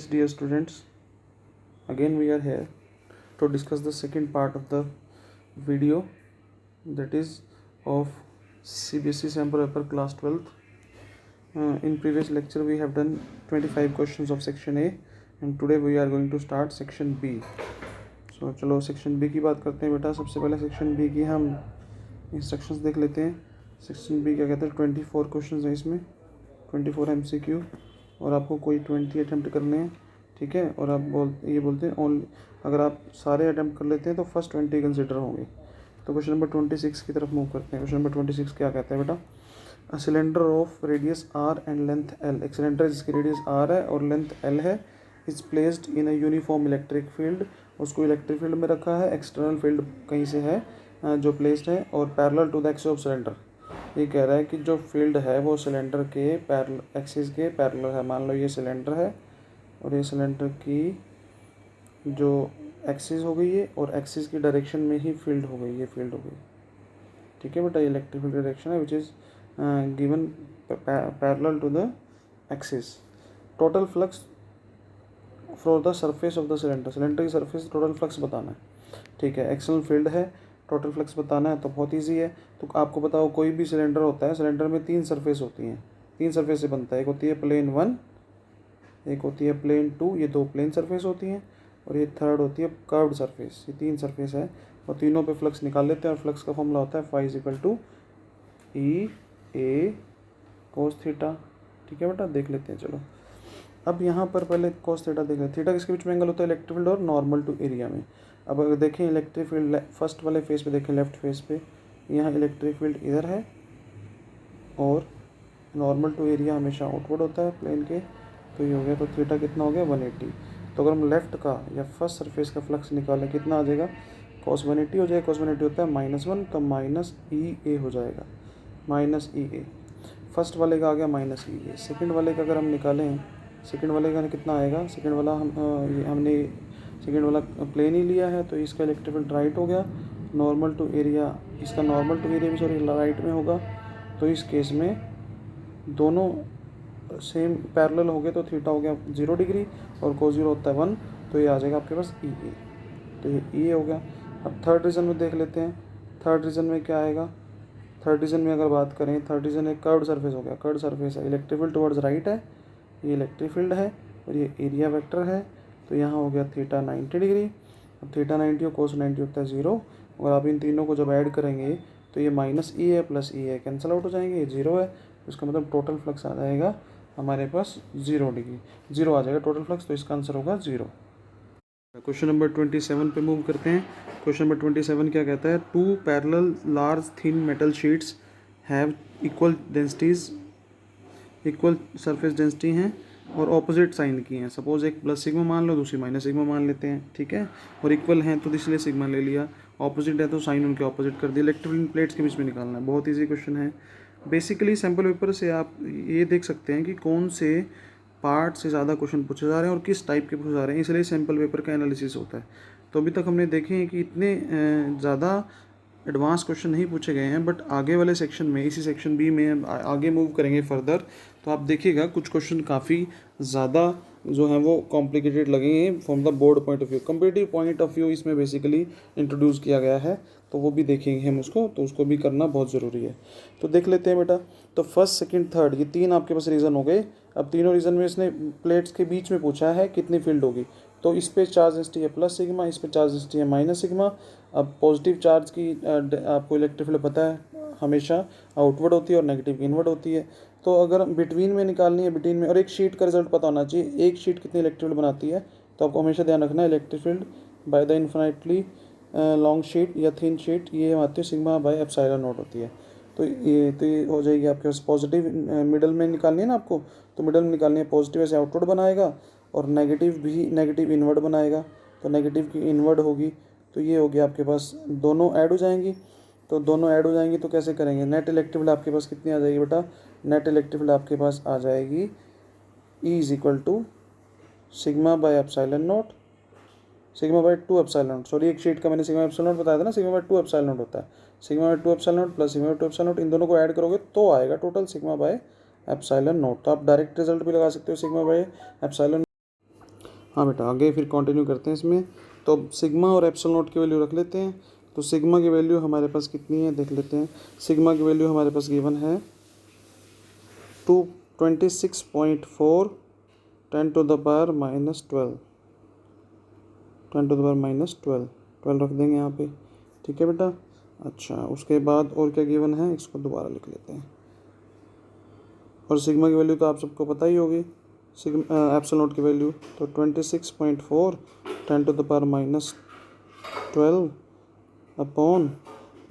dear students, again we are here to discuss the second part of the video, that is of CBSE sample paper class 12th. In previous lecture we have done 25 questions of section A and today we are going to start section B. So चलो section B की बात करते हैं बेटा। सबसे पहले section B की हम इंस्ट्रक्शंस देख लेते हैं। सेक्शन B क्या कहते हैं, 24 क्वेश्चंस हैं इसमें, 24 MCQ और आपको कोई 20 अटैम्प्ट करने हैं, ठीक है। और आप बोलते हैं ओनली अगर आप सारे अटैम्प्ट कर लेते हैं तो फर्स्ट 20 कंसिडर होंगे। तो क्वेश्चन नंबर 26 की तरफ मूव करते हैं। क्वेश्चन नंबर 26 क्या कहता है बेटा, a cylinder of radius R and length L, एक सिलेंडर जिसकी रेडियस आर है और लेंथ एल है, is placed in a uniform electric field, उसको इलेक्ट्रिक फील्ड में रखा है, एक्सटर्नल फील्ड कहीं से है जो प्लेस्ड है, और parallel to the axis of cylinder. ये कह रहा है कि जो फील्ड है वो सिलेंडर के एक्सिस के पैरेलल है। मान लो ये सिलेंडर है और ये सिलेंडर की जो एक्सिस हो गई है और एक्सिस की डायरेक्शन में ही फील्ड हो गई, ये फील्ड हो गई, ठीक है बेटा। ये इलेक्ट्रिक फील्ड डायरेक्शन है which is given parallel to the axis. Total flux for the surface of the cylinder, cylinder की सरफेस टोटल फ्लक्स बताना है, ठीक है। एक्सटर्नल फील्ड है, टोटल फ्लक्स बताना है, तो बहुत ईजी है। तो आपको बताओ कोई भी सिलेंडर होता है, सिलेंडर में 3 सरफेस होती हैं, 3 सरफेस से बनता है। एक होती है प्लेन 1, एक होती है प्लेन 2, ये 2 प्लेन सरफेस होती हैं, और ये थर्ड होती है कर्व्ड सरफेस। ये 3 सरफेस है और तीनों पे फ्लक्स निकाल लेते हैं और फ्लक्स का फॉर्मूला होता है phi equal to E A cos theta, ठीक है बेटा। देख लेते हैं चलो। अब यहाँ पर पहले कोस थीटा देख लेते हैं। थीटा किसके बीच में एंगल होता है, इलेक्ट्रिक फील्ड और नॉर्मल टू एरिया में। अब अगर देखें इलेक्ट्रिक फील्ड फर्स्ट वाले फेस पे देखें, लेफ्ट फेस पे, यहाँ इलेक्ट्रिक फील्ड इधर है और नॉर्मल टू एरिया हमेशा आउटवर्ड होता है प्लेन के, तो ये हो गया। तो थीटा कितना हो गया 180। तो अगर हम लेफ्ट का या फर्स्ट सरफेस का फ्लक्स निकालें कितना आ जाएगा, cos 180 हो जाएगा। cos 180 होता है -1, तो माइनस ई ए हो जाएगा, माइनस ई ए। फर्स्ट वाले का आ गया माइनस ई ए। सेकेंड वाले का अगर हम निकालें, सेकेंड वाले का कितना आएगा, सेकेंड वाला हमने सेकेंड वाला प्लेन ही लिया है, तो इसका इलेक्ट्रिक फील्ड राइट हो गया। नॉर्मल टू एरिया, इसका नॉर्मल टू एरिया भी सॉरी राइट में होगा। तो इस केस में दोनों सेम पैरेलल हो गए, तो थीटा हो गया 0 डिग्री और cos 0 होता है 1, तो ये आ जाएगा आपके पास ई ए। तो ये ई ए हो गया। अब थर्ड रीजन में देख लेते हैं। थर्ड रीजन में क्या आएगा, थर्ड रीजन में अगर बात करें, थर्ड रीजन एक कर्व्ड सरफेस हो गया। कर्व्ड सरफेस है, इलेक्ट्रिक फील्ड टुवर्ड्स राइट है, ये इलेक्ट्रिक फील्ड है और ये एरिया वेक्टर है। तो यहाँ हो गया थीटा 90 डिग्री। अब थीटा 90 और cos 90 होता है 0, और आप इन तीनों को जब ऐड करेंगे तो ये माइनस ई ए प्लस ई ए कैंसिल आउट हो जाएंगे, ये 0 है। तो इसका मतलब टोटल फ्लक्स आ जाएगा हमारे पास 0 डिग्री, 0 आ जाएगा टोटल फ्लक्स, तो इसका आंसर होगा 0। क्वेश्चन नंबर 27 पे मूव करते हैं। क्वेश्चन नंबर 27 क्या कहता है, 2 parallel large thin metal sheets have equal densities, equal surface density हैं और ऑपोजिट साइन की हैं। सपोज एक प्लस सिग्मा मान लो, दूसरी माइनस सिग्मा मान लेते हैं, ठीक है। और इक्वल हैं तो इसलिए सिग्मा ले लिया, ऑपोजिट है तो साइन उनके ऑपोजिट कर दिया। इलेक्ट्रिक प्लेट्स के बीच में निकालना है, बहुत ईजी क्वेश्चन है। बेसिकली सैम्पल पेपर से आप ये देख सकते हैं कि कौन से पार्ट से ज़्यादा क्वेश्चन पूछे जा रहे हैं और किस टाइप के पूछे जा रहे हैं, इसलिए सैम्पल पेपर का एनालिसिस होता है। तो अभी तक हमने देखे हैं कि इतने ज़्यादा एडवांस क्वेश्चन नहीं पूछे गए हैं, बट आगे वाले सेक्शन में, इसी सेक्शन बी में आगे मूव करेंगे फर्दर, तो आप देखिएगा कुछ क्वेश्चन काफ़ी ज़्यादा जो हैं वो कॉम्प्लिकेटेड लगेंगे from the board point of view. Competitive point of view इसमें बेसिकली इंट्रोड्यूस किया गया है, तो वो भी देखेंगे हम उसको, तो उसको भी करना बहुत ज़रूरी है। तो देख लेते हैं बेटा। तो फर्स्ट सेकंड थर्ड ये 3 आपके पास रीज़न हो गए। अब तीनों रीज़न में इसने प्लेट्स के बीच में पूछा है कितनी फील्ड होगी, तो इस पे चार्ज डेंसिटी है प्लस सिग्मा, इस पे चार्ज डेंसिटी है माइनस सिग्मा। अब पॉजिटिव चार्ज की आपको इलेक्ट्रिक फील्ड पता है हमेशा आउटवर्ड होती है और नेगेटिव इनवर्ड होती है। तो अगर बिटवीन में निकालनी है, बिटवीन में, और एक शीट का रिजल्ट पता होना चाहिए, एक शीट कितनी इलेक्ट्रिक फील्ड बनाती है, तो आपको हमेशा ध्यान रखना है electric field by the infinitely long sheet या थिन शीट ये आती है सिग्मा बाय एप्सिलॉन नॉट होती है। तो ये हो जाएगी आपके पास पॉजिटिव। मिडल में निकालनी है ना आपको, तो मिडल में निकालनी है पॉजिटिव ऐसे आउटवर्ड बनाएगा और नेगेटिव भी नेगेटिव इनवर्ड बनाएगा, तो नेगेटिव की इनवर्ड होगी। तो ये हो गया आपके पास, दोनों ऐड हो जाएंगी। तो दोनों ऐड हो जाएंगी तो कैसे करेंगे, नेट इलेक्ट्रिक फील्ड आपके पास कितनी आ जाएगी बेटा, नेट इलेक्ट्रिक फील्ड आपके पास आ जाएगी E is equal to sigma by epsilon naught, sigma by 2 epsilon naught, sorry एक शीट का मैंने सिग्मा एप्सिलॉन नॉट बताया था ना, सिग्मा बाय 2 एप्सिलॉन नॉट होता है। Sigma by 2 epsilon naught plus sigma by 2 epsilon naught, इन दोनों को ऐड करोगे तो आएगा total sigma by epsilon naught. तो आप डायरेक्ट रिजल्ट भी लगा सकते हो सिग्मा बाय एप्सिलॉन। हाँ बेटा, आगे फिर कंटिन्यू करते हैं इसमें। तो अब सिग्मा और एप्सिलॉन नॉट की वैल्यू रख लेते हैं। तो सिग्मा की वैल्यू हमारे पास कितनी है देख लेते हैं। सिग्मा की वैल्यू हमारे पास गिवन है 226.4 10 to the power -12, 10 to the power -12, 12 रख देंगे यहाँ पे। ठीक है बेटा। अच्छा, उसके बाद और क्या गिवन है, इसको दोबारा लिख लेते हैं। और सिग्मा की वैल्यू तो आप सबको पता ही होगी, एप्सिलॉन नॉट की वैल्यू। तो 26.4 10 to the power -12 upon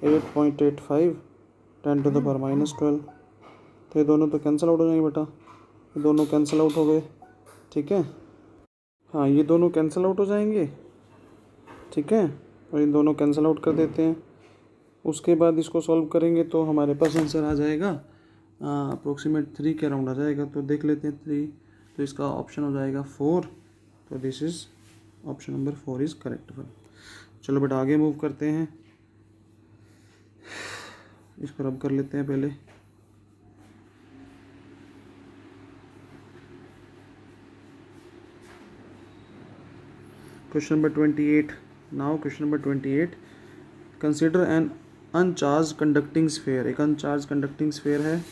8.85 10 to the power -12। तो ये दोनों तो कैंसिल आउट हो जाएंगे बेटा, ये दोनों कैंसिल आउट हो गए। ठीक है, हाँ ये दोनों कैंसिल आउट हो जाएंगे। ठीक है, और इन दोनों कैंसिल आउट कर देते हैं। उसके बाद इसको सॉल्व करेंगे तो हमारे पास आंसर आ जाएगा अप्रोक्सीमेट 3 के अराउंड आ जाएगा। तो देख लेते हैं 3, तो इसका ऑप्शन हो जाएगा 4। तो this is option number 4 is correct. चलो बेटा आगे मूव करते हैं, इसको रब कर लेते हैं पहले। Question number 28। Now question number 28, consider N अनचार्ज conducting sphere. एक अनचार्ज कंडक्टिंग स्फेयर है,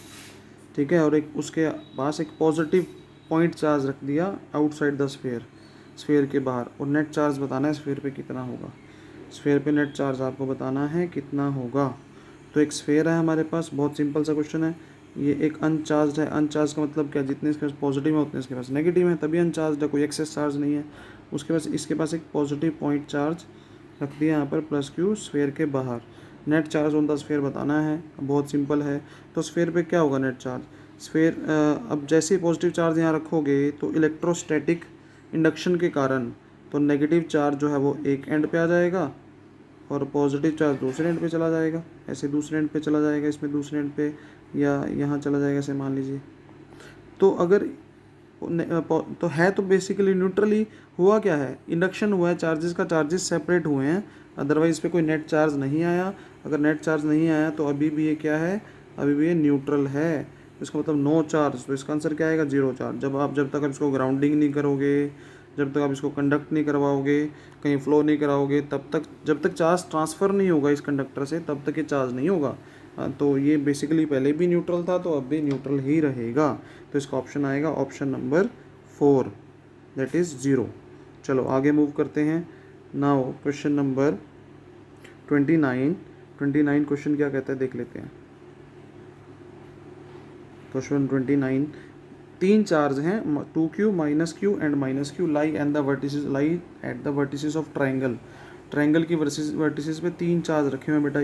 ठीक है, और एक उसके पास एक पॉजिटिव पॉइंट चार्ज रख दिया आउटसाइड द स्फेयर के बाहर, और नेट चार्ज बताना है स्फेयर पे कितना होगा। स्फेयर पे नेट चार्ज आपको बताना है कितना होगा। तो एक स्फेयर है हमारे पास, बहुत सिंपल सा क्वेश्चन है। ये एक अनचार्ज है। अनचार्ज का मतलब क्या, जितने इसके पास पॉजिटिव है उतने इसके पास नेगेटिव है, तभी अनचार्ज है, कोई एक्सेस चार्ज नहीं है। उसके पास इसके पास एक पॉजिटिव पॉइंट चार्ज रख दिया यहाँ पर +q स्फेयर के बाहर। Net charge on the sphere बताना है, बहुत सिंपल है। तो स्फेयर पे क्या होगा नेट चार्ज, स्फेयर अब जैसे ही पॉजिटिव चार्ज यहाँ रखोगे तो इलेक्ट्रोस्टैटिक इंडक्शन के कारण तो नेगेटिव चार्ज जो है वो एक एंड पे आ जाएगा और पॉजिटिव चार्ज दूसरे एंड पे चला जाएगा। ऐसे दूसरे एंड पे चला जाएगा, इसमें दूसरे एंड पे, या यहाँ चला जाएगा ऐसे मान लीजिए। तो अगर तो है तो बेसिकली न्यूट्रली हुआ क्या है, इंडक्शन हुआ है, चार्जेस का चार्जेस सेपरेट हुए हैं, अदरवाइज पे कोई नेट चार्ज नहीं आया। अगर नेट चार्ज नहीं आया तो अभी भी ये क्या है, अभी भी ये न्यूट्रल है। इसका मतलब नो चार्ज। तो इसका आंसर क्या आएगा, 0 चार्ज। जब तक आप इसको ग्राउंडिंग नहीं करोगे, जब तक आप इसको कंडक्ट नहीं करवाओगे, कहीं फ्लो नहीं कराओगे, जब तक चार्ज ट्रांसफ़र नहीं होगा इस कंडक्टर से, तब तक ये चार्ज नहीं होगा। तो ये बेसिकली पहले भी न्यूट्रल था तो अब भी न्यूट्रल ही रहेगा। तो इसका ऑप्शन आएगा ऑप्शन नंबर 4, दैट इज़ 0। चलो आगे मूव करते हैं। नाउ क्वेश्चन नंबर 29 क्वेश्चन क्या कहता है देख लेते हैं। क्वेश्चन 29, 3 चार्ज हैं, 2q -q and -q lie at the vertices of triangle. Triangle की वर्टिसेस पे 3 चार्ज रखे हुए हैं बेटा।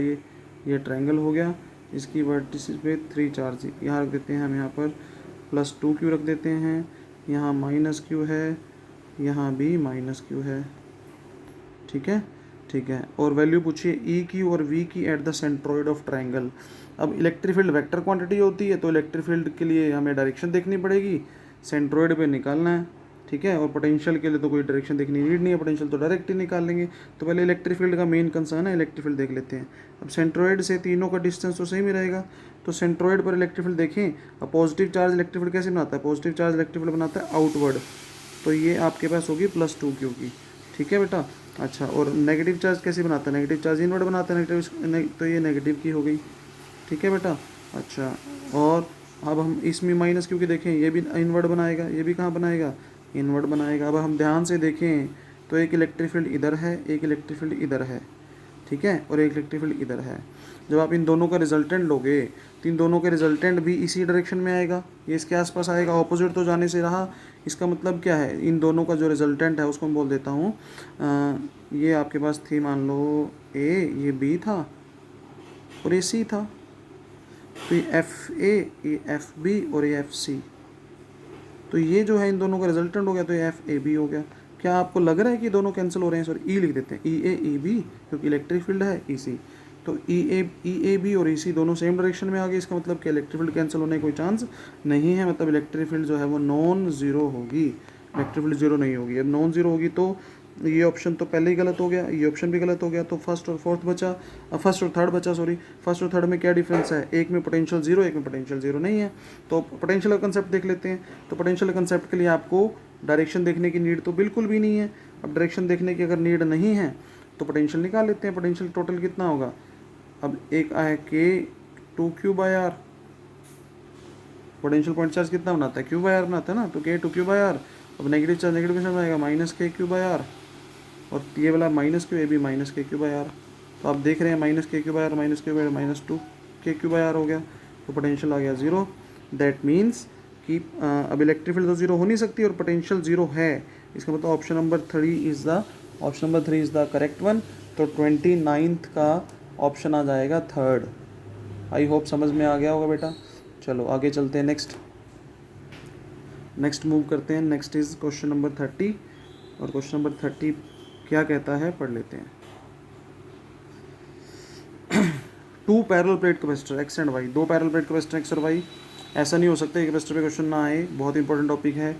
ये ट्राइंगल हो गया, इसकी वर्टिसेस पे 3 चार्ज यहाँ रख देते हैं हम। यहाँ पर +2q रख देते हैं, यहाँ -q है, यहाँ भी -q है। ठीक है, ठीक है। और वैल्यू पूछिए ई की और वी की at the centroid of triangle. अब इलेक्ट्रिक फील्ड वेक्टर क्वांटिटी होती है, तो इलेक्ट्रिक फील्ड के लिए हमें डायरेक्शन देखनी पड़ेगी, सेंट्रोइड पे निकालना है। ठीक है, और पोटेंशियल के लिए तो कोई डायरेक्शन देखनी नीड नहीं है, पोटेंशियल तो डायरेक्ट ही निकाल लेंगे। तो पहले इलेक्ट्रिक फील्ड का मेन कंसर्न है, इलेक्ट्रिक फील्ड देख लेते हैं। अब सेंट्रोइड से तीनों का डिस्टेंस तो सेम ही रहेगा, तो सेंट्रोइड पर इलेक्ट्रिक फील्ड देखें। अब पॉजिटिव चार्ज इलेक्ट्रिक फील्ड कैसे बनाता है, पॉजिटिव चार्ज इलेक्ट्रिक फील्ड बनाता है आउटवर्ड, तो ये आपके पास होगी +2q की। ठीक है बेटा। अच्छा, और नेगेटिव चार्ज कैसे बनाता है, नेगेटिव चार्ज इनवर्ड बनाता है, तो ये नेगेटिव की हो गई। ठीक है बेटा। अच्छा, और अब हम इसमें -q की देखें, ये भी इनवर्ड बनाएगा, ये भी कहाँ बनाएगा, इनवर्ड बनाएगा। अब हम ध्यान से देखें तो एक इलेक्ट्रिक फील्ड इधर है, एक इलेक्ट्रिक फील्ड इधर है, ठीक है, और एक इलेक्ट्रिक फील्ड इधर है। जब आप इन दोनों का रिजल्टेंट लोगे तो इन दोनों के रिजल्टेंट भी इसी डायरेक्शन में आएगा, ये इसके आसपास आएगा, ऑपोजिट तो जाने से रहा। इसका मतलब क्या है, इन दोनों का जो रिजल्टेंट है उसको मैं बोल देता हूँ, ये आपके पास थी मान लो ये B था और ये C था, तो ये FA, ये FB और ये FC, तो ये जो है इन दोनों का रिजल्टेंट हो गया, तो ये FAB हो गया। क्या आपको लग रहा है कि दोनों कैंसिल हो रहे हैं, सॉरी लिख देते हैं, EA EB, क्योंकि इलेक्ट्रिक फील्ड है EC, तो EAB और EC दोनों सेम डायरेक्शन में आ गए। इसका मतलब कि इलेक्ट्रिक फील्ड कैंसिल होने का कोई चांस नहीं है, मतलब इलेक्ट्रिक फील्ड जो है वो नॉन ज़ीरो होगी, इलेक्ट्रिक फील्ड ज़ीरो नहीं होगी। अब नॉन ज़ीरो होगी तो ये ऑप्शन तो पहले ही गलत हो गया, ये ऑप्शन भी गलत हो गया, तो फर्स्ट और थर्ड बचा। फर्स्ट और थर्ड में क्या डिफरेंस है, एक में पोटेंशियल ज़ीरो, एक में पोटेंशियल ज़ीरो नहीं है। तो पोटेंशियल का कंसेप्ट देख लेते हैं। तो पोटेंशियल कंसेप्ट के लिए आपको डायरेक्शन देखने की नीड तो बिल्कुल भी नहीं है। अब डायरेक्शन देखने की अगर नीड नहीं है तो पोटेंशियल निकाल लेते हैं। पोटेंशियल टोटल कितना होगा, अब एक है K2Q/R, पोटेंशियल पॉइंट चार्ज कितना बनाता है, Q/R बनाता है ना, तो K2Q/R। अब नेगेटिव चार्ज नेगेटिव कितना बनाएगा, -KQ/R, और ये वाला -Q, ये भी -KQ/R। तो आप देख रहे हैं -KQ/R -2KQ/R हो गया, तो पोटेंशियल आ गया 0। दैट मीन्स कि अब इलेक्ट्रिक फील्ड तो 0 हो नहीं सकती और पोटेंशियल 0 है। इसका मतलब option number 3 is the correct one. तो 29th का ऑप्शन आ जाएगा 3rd। आई होप समझ में आ गया होगा बेटा। चलो आगे चलते हैं, नेक्स्ट मूव करते हैं। नेक्स्ट इज़ क्वेश्चन नंबर 30, और क्वेश्चन नंबर 30 क्या कहता है पढ़ लेते हैं। 2 parallel plate capacitor x and y, 2 parallel plate capacitor x और वाई। ऐसा नहीं हो सकता एक कैपेसिटर पे क्वेश्चन ना आए, बहुत इंपॉर्टेंट टॉपिक है।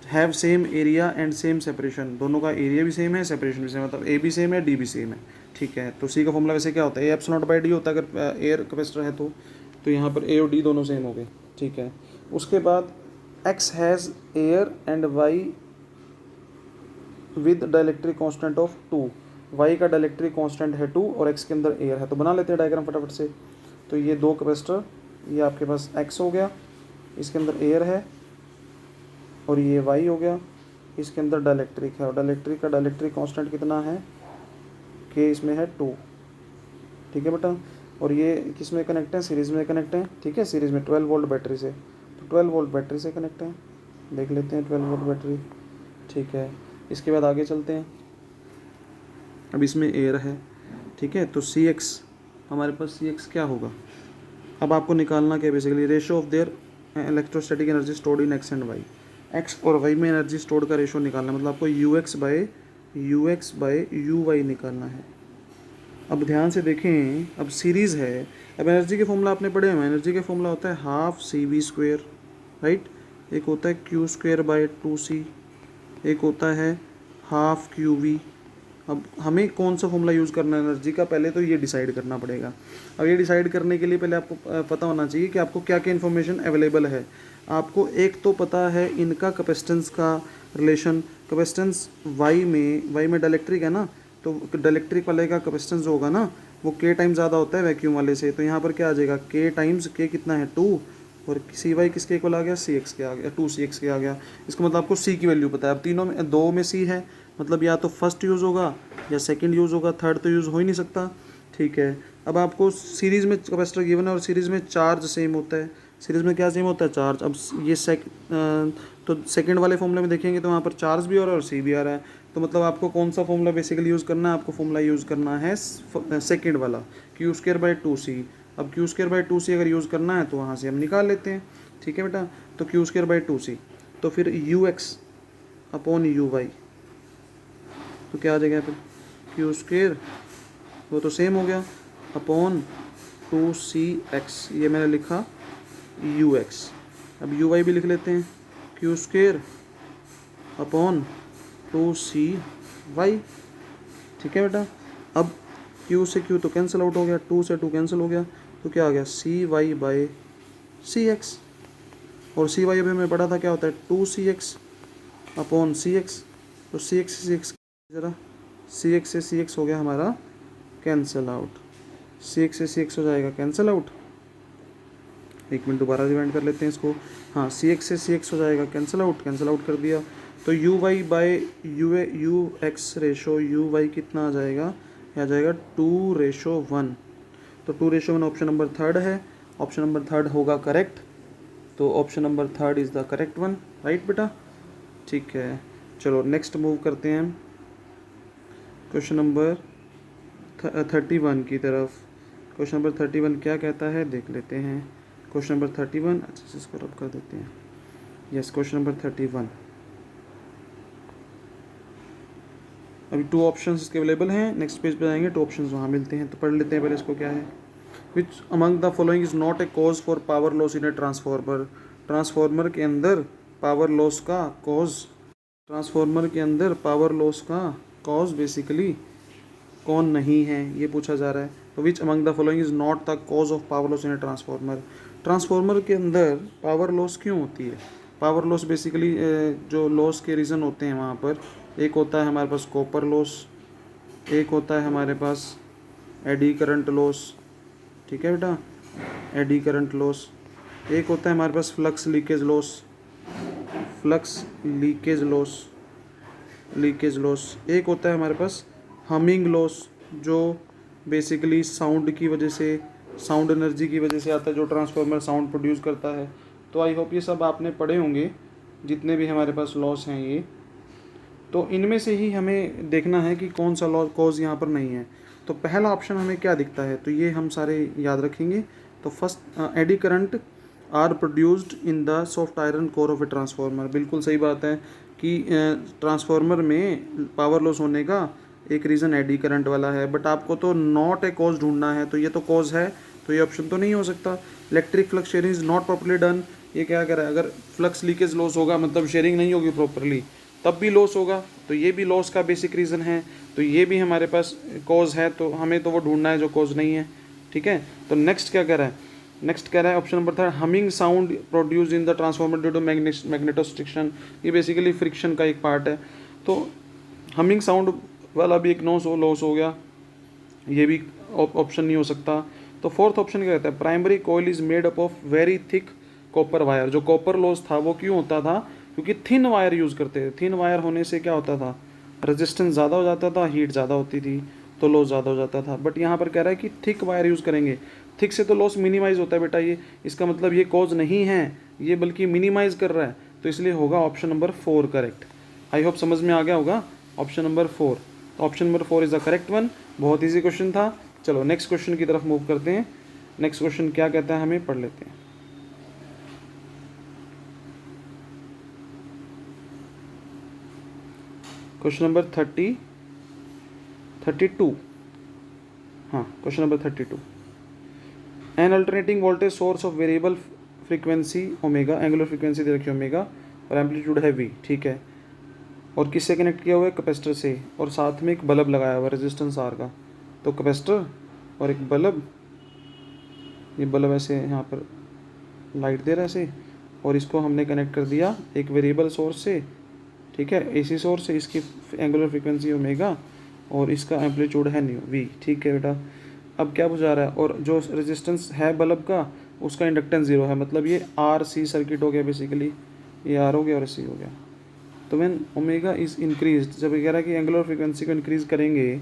Have same area and same separation, दोनों का एरिया भी सेम है, सेपरेशन भी सेम, मतलब ए भी सेम है, डी भी सेम है। ठीक है, तो सी का फॉर्मूला वैसे क्या होता है, A/D होता है अगर एयर कैपेसिटर है तो यहाँ पर ए और डी दोनों सेम हो गए। ठीक है, उसके बाद x has air and y with dielectric constant of 2, y का डाइलेक्ट्रिक कांस्टेंट है 2 और एक्स के अंदर एयर है। तो बना लेते हैं डायग्राम फटाफट से। तो ये 2 कैपेसिटर, ये आपके पास एक्स हो गया, इसके अंदर एयर है, और ये वाई हो गया, इसके अंदर डाइलेक्ट्रिक है, और डाइलेक्ट्रिक का डाइलेक्ट्रिक कांस्टेंट कितना है, के इसमें है 2। ठीक है बेटा, और ये किस में कनेक्ट है, सीरीज़ में कनेक्ट है। ठीक है, सीरीज़ में 12 वोल्ट बैटरी से, तो 12 वोल्ट बैटरी से कनेक्ट है, देख लेते हैं 12 वोल्ट बैटरी। ठीक है, इसके बाद आगे चलते हैं। अब इसमें एयर है, ठीक है, तो Cx हमारे पास Cx क्या होगा, अब आपको निकालना क्या, basically ratio of their electrostatic energy stored in x and y. X और वाई में एनर्जी स्टोर्ड का रेशो निकालना है, मतलब आपको Ux/Uy निकालना है। अब ध्यान से देखें, अब सीरीज़ है, अब एनर्जी के फॉर्मूला आपने पढ़े हैं, एनर्जी के फॉर्मूला होता है हाफ CV², राइट, एक होता है Q²/2C, एक होता है हाफ QV। अब हमें कौन सा फॉर्मूला यूज़ करना है एनर्जी का, पहले तो ये डिसाइड करना पड़ेगा। अब ये डिसाइड करने के लिए पहले आपको पता होना चाहिए कि आपको क्या क्या इन्फॉर्मेशन अवेलेबल है। आपको एक तो पता है इनका कैपेसिटेंस का रिलेशन, कैपेसिटेंस वाई में डाइलेक्ट्रिक है ना, तो डाइलेक्ट्रिक वाले का कैपेसिटेंस जो होगा ना वो K टाइम ज़्यादा होता है वैक्यूम वाले से, तो यहाँ पर क्या आ जाएगा K टाइम्स K कितना है 2, और CY किसके इक्वल आ गया, CX के आ गया, 2CX के आ गया। इसका मतलब आपको C की वैल्यू पता है। अब तीनों में 2 में C है, मतलब या तो फर्स्ट यूज़ होगा या सेकंड यूज़ होगा, थर्ड तो यूज़ हो ही नहीं सकता। ठीक है, अब आपको सीरीज़ में कैपेसिटर गिवन है और सीरीज़ में चार्ज सेम होता है। सीरीज़ में क्या सेम होता है, चार्ज। अब ये तो सेकंड वाले फॉर्मूले में देखेंगे तो वहाँ पर चार्ज भी हो रहा है और सी भी आ रहा है, तो मतलब आपको कौन सा फॉर्मूला बेसिकली यूज़ करना है, आपको फॉर्मूला यूज़ करना है सेकंड वाला Q²/2C। अब Q²/2C अगर यूज़ करना है तो वहाँ से हम निकाल लेते हैं। ठीक है बेटा, तो Q²/2C, तो फिर Ux/Uy, तो क्या आ जाएगा फिर Q², वो तो सेम हो गया, अपॉन 2CX, ये मैंने लिखा Ux। अब Uy भी लिख लेते हैं, Q²/2CY। ठीक है बेटा, अब Q से Q तो कैंसिल आउट हो गया, 2 से 2 कैंसिल हो गया, तो क्या आ गया CY/CX, और CY अभी हमें पढ़ा था क्या होता है 2CX/CX, तो CX से CX ज़रा, CX से CX हो गया हमारा कैंसिल आउट, CX से CX हो जाएगा कैंसिल आउट। एक मिनट दोबारा रिवाइंड कर लेते हैं इसको। हाँ, CX से CX हो जाएगा कैंसिल आउट कर दिया, तो Uy/Ux रेशो Uy कितना आ जाएगा, आ जाएगा 2:1। तो 2:1 ऑप्शन नंबर 3 है, ऑप्शन नंबर 3 होगा करेक्ट, तो option number 3 is the correct one, right बेटा। ठीक है, चलो नेक्स्ट मूव करते हैं क्वेश्चन नंबर 31 की तरफ। क्वेश्चन नंबर 31 क्या कहता है देख लेते हैं। क्वेश्चन नंबर 31, अच्छा से इसको रब कर देते हैं। यस, क्वेश्चन नंबर 31, अभी 2 ऑप्शंस इसके अवेलेबल हैं, नेक्स्ट पेज पे जाएंगे 2 ऑप्शंस वहाँ मिलते हैं, तो पढ़ लेते हैं पहले इसको क्या है। Which among the following is not a cause for power loss in a transformer. Transformer के अंदर पावर लॉस का कॉज, ट्रांसफार्मर के अंदर पावर लॉस का कॉज बेसिकली कौन नहीं है, ये पूछा जा रहा है। तो which among the following is not the cause of power loss in a transformer. Transformer के अंदर पावर लॉस क्यों होती है, पावर लॉस बेसिकली जो लॉस के रीज़न होते हैं वहाँ पर, एक होता है हमारे पास कॉपर लॉस, एक होता है हमारे पास एडी करंट लॉस, ठीक है बेटा, एडी करंट लॉस, एक होता है हमारे पास flux leakage loss, flux leakage loss, leakage loss, एक होता है हमारे पास हमिंग लॉस, जो बेसिकली साउंड की वजह से, साउंड एनर्जी की वजह से आता है, जो ट्रांसफार्मर साउंड प्रोड्यूस करता है। तो आई होप ये सब आपने पढ़े होंगे, जितने भी हमारे पास लॉस हैं ये। तो इनमें से ही हमें देखना है कि कौन सा लॉस कॉज यहाँ पर नहीं है। तो पहला ऑप्शन हमें क्या दिखता है, तो ये हम सारे याद रखेंगे। तो first, eddy current are produced in the soft iron core of a transformer. बिल्कुल सही बात है कि ट्रांसफार्मर में पावर लॉस होने का एक रीज़न एडी करंट वाला है, बट आपको तो नॉट ए कॉज ढूंढना है, तो ये तो कॉज है, तो ये ऑप्शन तो नहीं हो सकता। Electric flux sharing is not properly done, ये क्या कह रहा है, अगर फ्लक्स लीकेज लॉस होगा मतलब शेयरिंग नहीं होगी प्रॉपरली, तब भी लॉस होगा, तो ये भी लॉस का बेसिक रीज़न है, तो ये भी हमारे पास कॉज है, तो हमें तो वो ढूंढना है जो कॉज नहीं है, ठीक है। तो नेक्स्ट क्या कह रहा है, नेक्स्ट कह रहा है option number 3, humming sound produce in the transformer due to magnetostriction, ये बेसिकली फ्रिक्शन का एक पार्ट है। तो हमिंग साउंड वाला भी एक लॉस हो गया, ये भी ऑप्शन नहीं हो सकता। तो फोर्थ ऑप्शन क्या कहता है, primary coil is made up of very thick copper wire. जो कॉपर लॉस था वो क्यों होता था, क्योंकि थिन वायर यूज़ करते थे, थिन वायर होने से क्या होता था, रेजिस्टेंस ज़्यादा हो जाता था, हीट ज़्यादा होती थी, तो लॉस ज़्यादा हो जाता था। बट यहाँ पर कह रहा है कि थिक वायर यूज़ करेंगे, थिक से तो लॉस मिनिमाइज होता है बेटा, ये इसका मतलब ये कॉज नहीं है, ये बल्कि मिनिमाइज कर रहा है, तो इसलिए होगा option number 4 correct. I hope समझ में आ गया होगा, ऑप्शन नंबर 4। तो option number 4 is the correct one. बहुत ईजी क्वेश्चन था। चलो नेक्स्ट क्वेश्चन की तरफ मूव करते हैं। नेक्स्ट क्वेश्चन क्या कहता है हमें पढ़ लेते हैं। क्वेश्चन नंबर 32, हाँ question number 32, an alternating voltage source of variable frequency omega, angular frequency दे रखी ओमेगा और एम्पलीट्यूड है वी, ठीक है, और किससे कनेक्ट किया हुआ है, कैपेसिटर से, और साथ में एक बल्ब लगाया हुआ है रेजिस्टेंस आर का। तो कैपेसिटर और एक बल्ब, ये बल्ब ऐसे यहाँ पर लाइट दे रहा है ऐसे, और इसको हमने कनेक्ट कर दिया एक वेरिएबल सोर्स से, ठीक है, एसी सोर्स से, इसकी एंगुलर फ्रीक्वेंसी ओमेगा और इसका एम्पलीट्यूड है न्यू वी, ठीक है बेटा। अब क्या बुझा रहा है, और जो रेजिस्टेंस है बल्ब का उसका इंडक्टेंस 0 है, मतलब ये आर सी सर्किट हो गया बेसिकली, ये आर हो गया और सी हो गया। तो व्हेन ओमेगा इज़ इंक्रीज, जब ये कह रहा है कि एंगुलर फ्रीक्वेंसी को इंक्रीज़ करेंगे,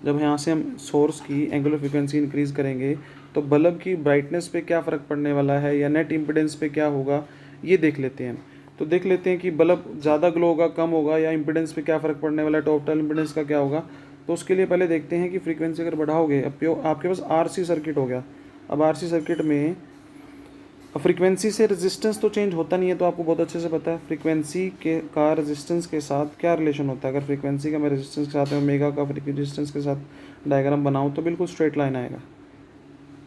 जब यहाँ से हम सोर्स की एंगुलर फ्रीक्वेंसी इंक्रीज़ करेंगे तो बल्ब की ब्राइटनेस पे क्या फ़र्क पड़ने वाला है, या नेट इम्पिडेंस पे क्या होगा, ये देख लेते हैं। तो देख लेते हैं कि बल्ब ज़्यादा ग्लो होगा, कम होगा, या इम्पिडेंस पे क्या फ़र्क पड़ने वाला है, टोटल इम्पिडेंस का क्या होगा। तो उसके लिए पहले देखते हैं कि फ्रीक्वेंसी अगर बढ़ाओगे, अब आपके पास आरसी सर्किट हो गया। अब आरसी सर्किट में फ्रीक्वेंसी से रेजिस्टेंस तो चेंज होता नहीं है, तो आपको बहुत अच्छे से पता है फ्रीक्वेंसी के का रेजिस्टेंस के साथ क्या रिलेशन होता है। अगर फ्रीक्वेंसी का मैं रेजिस्टेंस के साथ में ओमेगा का रेजिस्टेंस के साथ डायग्राम बनाऊँ तो बिल्कुल स्ट्रेट लाइन आएगा।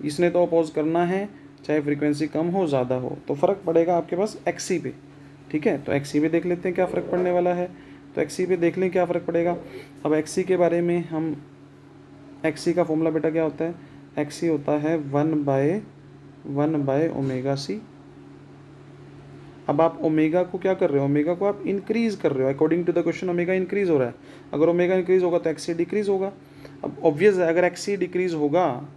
इसने तो अपोज करना है, चाहे फ्रीक्वेंसी कम हो ज़्यादा हो, तो फ़र्क पड़ेगा आपके पास एक्सी पे, ठीक है। तो एक्सी पे देख लेते हैं क्या फ़र्क पड़ने वाला है। तो एक्सी पे देख लें क्या फ़र्क पड़ेगा। अब एक्सी के बारे में हम, एक्सी का फॉर्मूला बेटा क्या होता है, एक्सी होता है 1/1 ओमेगा सी। अब आप ओमेगा को क्या कर रहे हो, ओमेगा को आप इंक्रीज़ कर रहे हो, according to the question omega increase हो रहा है। अगर ओमेगा इंक्रीज़ होगा तो एक्सी डिक्रीज़ होगा। अब ऑब्वियस है, अगर एक्सी डिक्रीज़ होगा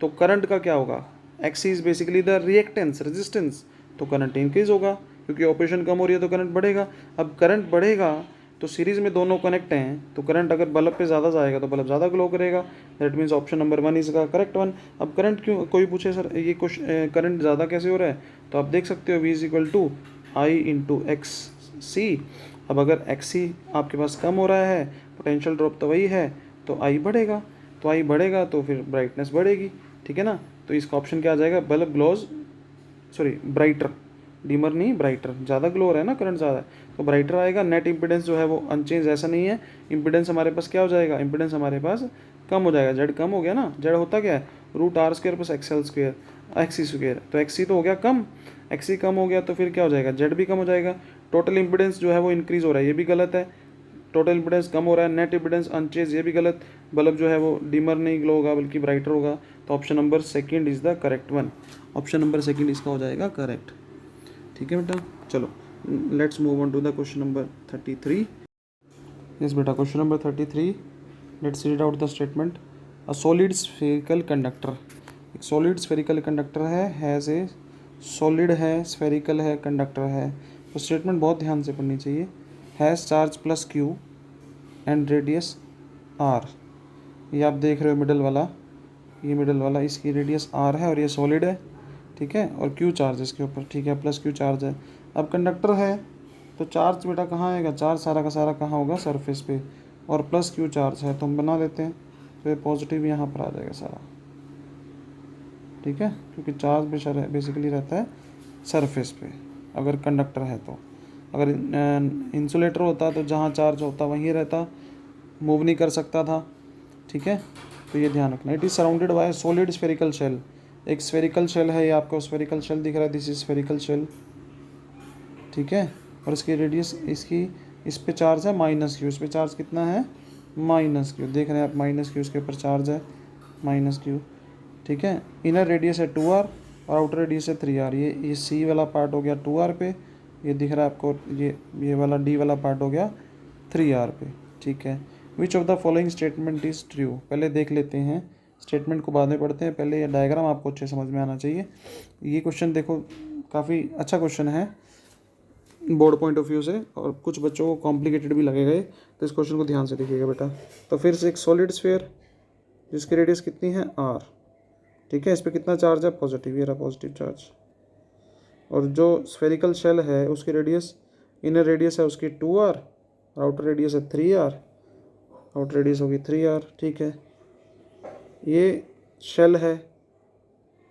तो करंट का क्या होगा, X C is basically the reactance, resistance, तो करंट इंक्रीज़ होगा, क्योंकि ऑपरेशन कम हो रही है तो करंट बढ़ेगा। अब करंट बढ़ेगा तो सीरीज़ में दोनों कनेक्ट हैं, तो करंट अगर बल्ब पे ज़्यादा जाएगा तो बल्ब ज़्यादा ग्लो करेगा। दैट मीन्स ऑप्शन नंबर 1 इसका करेक्ट वन। अब करंट क्यों, कोई पूछे सर ये कुछ करंट ज़्यादा कैसे हो रहा है, तो आप देख सकते हो V = I × XC। अब अगर XC आपके पास कम हो रहा है, पोटेंशियल ड्रॉप तो वही है, तो I बढ़ेगा, तो I बढ़ेगा तो फिर ब्राइटनेस बढ़ेगी, ठीक है ना। तो इसका ऑप्शन क्या आ जाएगा, bulb glows, sorry brighter, dimmer नहीं ब्राइटर, ज़्यादा ग्लो हो रहा है ना, करंट ज़्यादा है तो ब्राइटर आएगा। नेट इंपीडेंस जो है वो अनचेंज ऐसा नहीं है, इंपीडेंस हमारे पास क्या हो जाएगा, इंपीडेंस हमारे पास कम हो जाएगा, जेड कम हो गया ना, जेड होता क्या है √R² + XL², XC², तो XC तो हो गया कम, XC कम हो गया तो फिर क्या हो जाएगा, जेड भी कम हो जाएगा। टोटल इंपीडेंस जो है वो इंक्रीज़ हो रहा है, ये भी गलत है, टोटल इंपीडेंस कम हो रहा है, नेट इंपीडेंस अनचेंज, ये भी गलत। बल्ब जो है वो डिमर नहीं ग्लो होगा बल्कि ब्राइटर होगा। तो option number 2 is the correct one, option number 2 इसका हो जाएगा करेक्ट, ठीक है बेटा। चलो let's move on to the question number 33. Yes बेटा, question number 33. Let's read out the statement. A solid spherical conductor, एक सॉलिड स्फेरिकल कंडक्टर है, हैज़ ए, सॉलिड है, स्फेरिकल है, कंडक्टर है. तो स्टेटमेंट बहुत ध्यान से पढ़नी चाहिए. Has charge plus q and radius are. ये आप देख रहे हो मिडल वाला, ये मिडल वाला, इसकी रेडियस आर है और ये सॉलिड है, ठीक है, और क्यू चार्ज है इसके ऊपर, ठीक है, प्लस क्यू चार्ज है. अब कंडक्टर है तो चार्ज बेटा कहाँ आएगा, चार्ज सारा का सारा कहाँ होगा, सरफेस पे, और प्लस क्यू चार्ज है तो हम बना लेते हैं, तो ये पॉजिटिव यहाँ पर आ जाएगा सारा, ठीक है, क्योंकि चार्ज बेसिकली रहता है सरफेस पे अगर कंडक्टर है तो. अगर इंसुलेटर होता तो जहाँ चार्ज होता वहीं रहता, मूव नहीं कर सकता था, ठीक है. तो ये ध्यान रखना. It is surrounded by solid spherical shell. एक स्फेरिकल शेल है, ये आपको स्फेरिकल शेल दिख रहा है, दिस इज स्फेरिकल शेल, ठीक है. और इसकी रेडियस, इसकी इस पे चार्ज है माइनस क्यू, इस पे चार्ज कितना है, माइनस क्यू, देख रहे हैं आप, माइनस क्यू इसके ऊपर चार्ज है, माइनस क्यू, ठीक है. इनर रेडियस है 2r और आउटर रेडियस है 3r. ये सी वाला पार्ट हो गया 2r पे, ये दिख रहा है आपको, ये वाला डी वाला पार्ट हो गया 3r पे, ठीक है. Which of the following statement is true. पहले देख लेते हैं, स्टेटमेंट को बाद में पढ़ते हैं, पहले ये डायग्राम आपको अच्छे समझ में आना चाहिए. ये क्वेश्चन देखो काफ़ी अच्छा क्वेश्चन है बोर्ड पॉइंट ऑफ व्यू से, और कुछ बच्चों को कॉम्प्लिकेटेड भी लगेगा, तो इस क्वेश्चन को ध्यान से देखिएगा बेटा. तो फिर से एक सॉलिड स्फीयर जिसकी रेडियस कितनी है r, ठीक है, इस पर कितना चार्ज है, पॉजिटिव, ये रहा पॉजिटिव चार्ज. और जो स्फेरिकल शेल है उसकी रेडियस, इनर रेडियस है उसकी 2r और आउटर रेडियस है 3r, आउटर रेडियस होगी 3r, ठीक है. ये शेल है,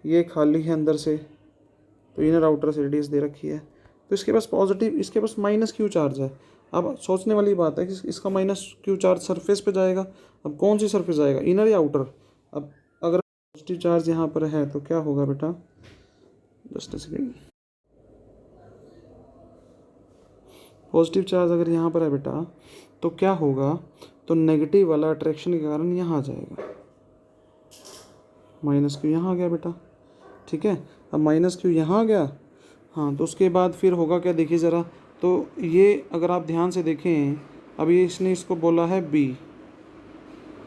ये खाली है अंदर से, तो इनर आउटर से रेडियस दे रखी है, तो इसके पास पॉजिटिव, इसके पास माइनस क्यू चार्ज है. अब सोचने वाली बात है कि इसका माइनस क्यू चार्ज सरफेस पे जाएगा. अब कौन सी सरफेस जाएगा, इनर या आउटर. अब अगर पॉजिटिव चार्ज यहाँ पर है तो क्या होगा बेटा, जस्ट सेकेंड, पॉजिटिव चार्ज अगर यहाँ पर है बेटा तो क्या होगा, तो नेगेटिव वाला अट्रैक्शन के कारण यहाँ आ जाएगा, माइनस क्यू यहाँ आ गया बेटा, ठीक है. अब माइनस क्यू यहाँ आ गया, हाँ, तो उसके बाद फिर होगा क्या, देखिए ज़रा. तो ये अगर आप ध्यान से देखें, अब ये इसने इसको बोला है बी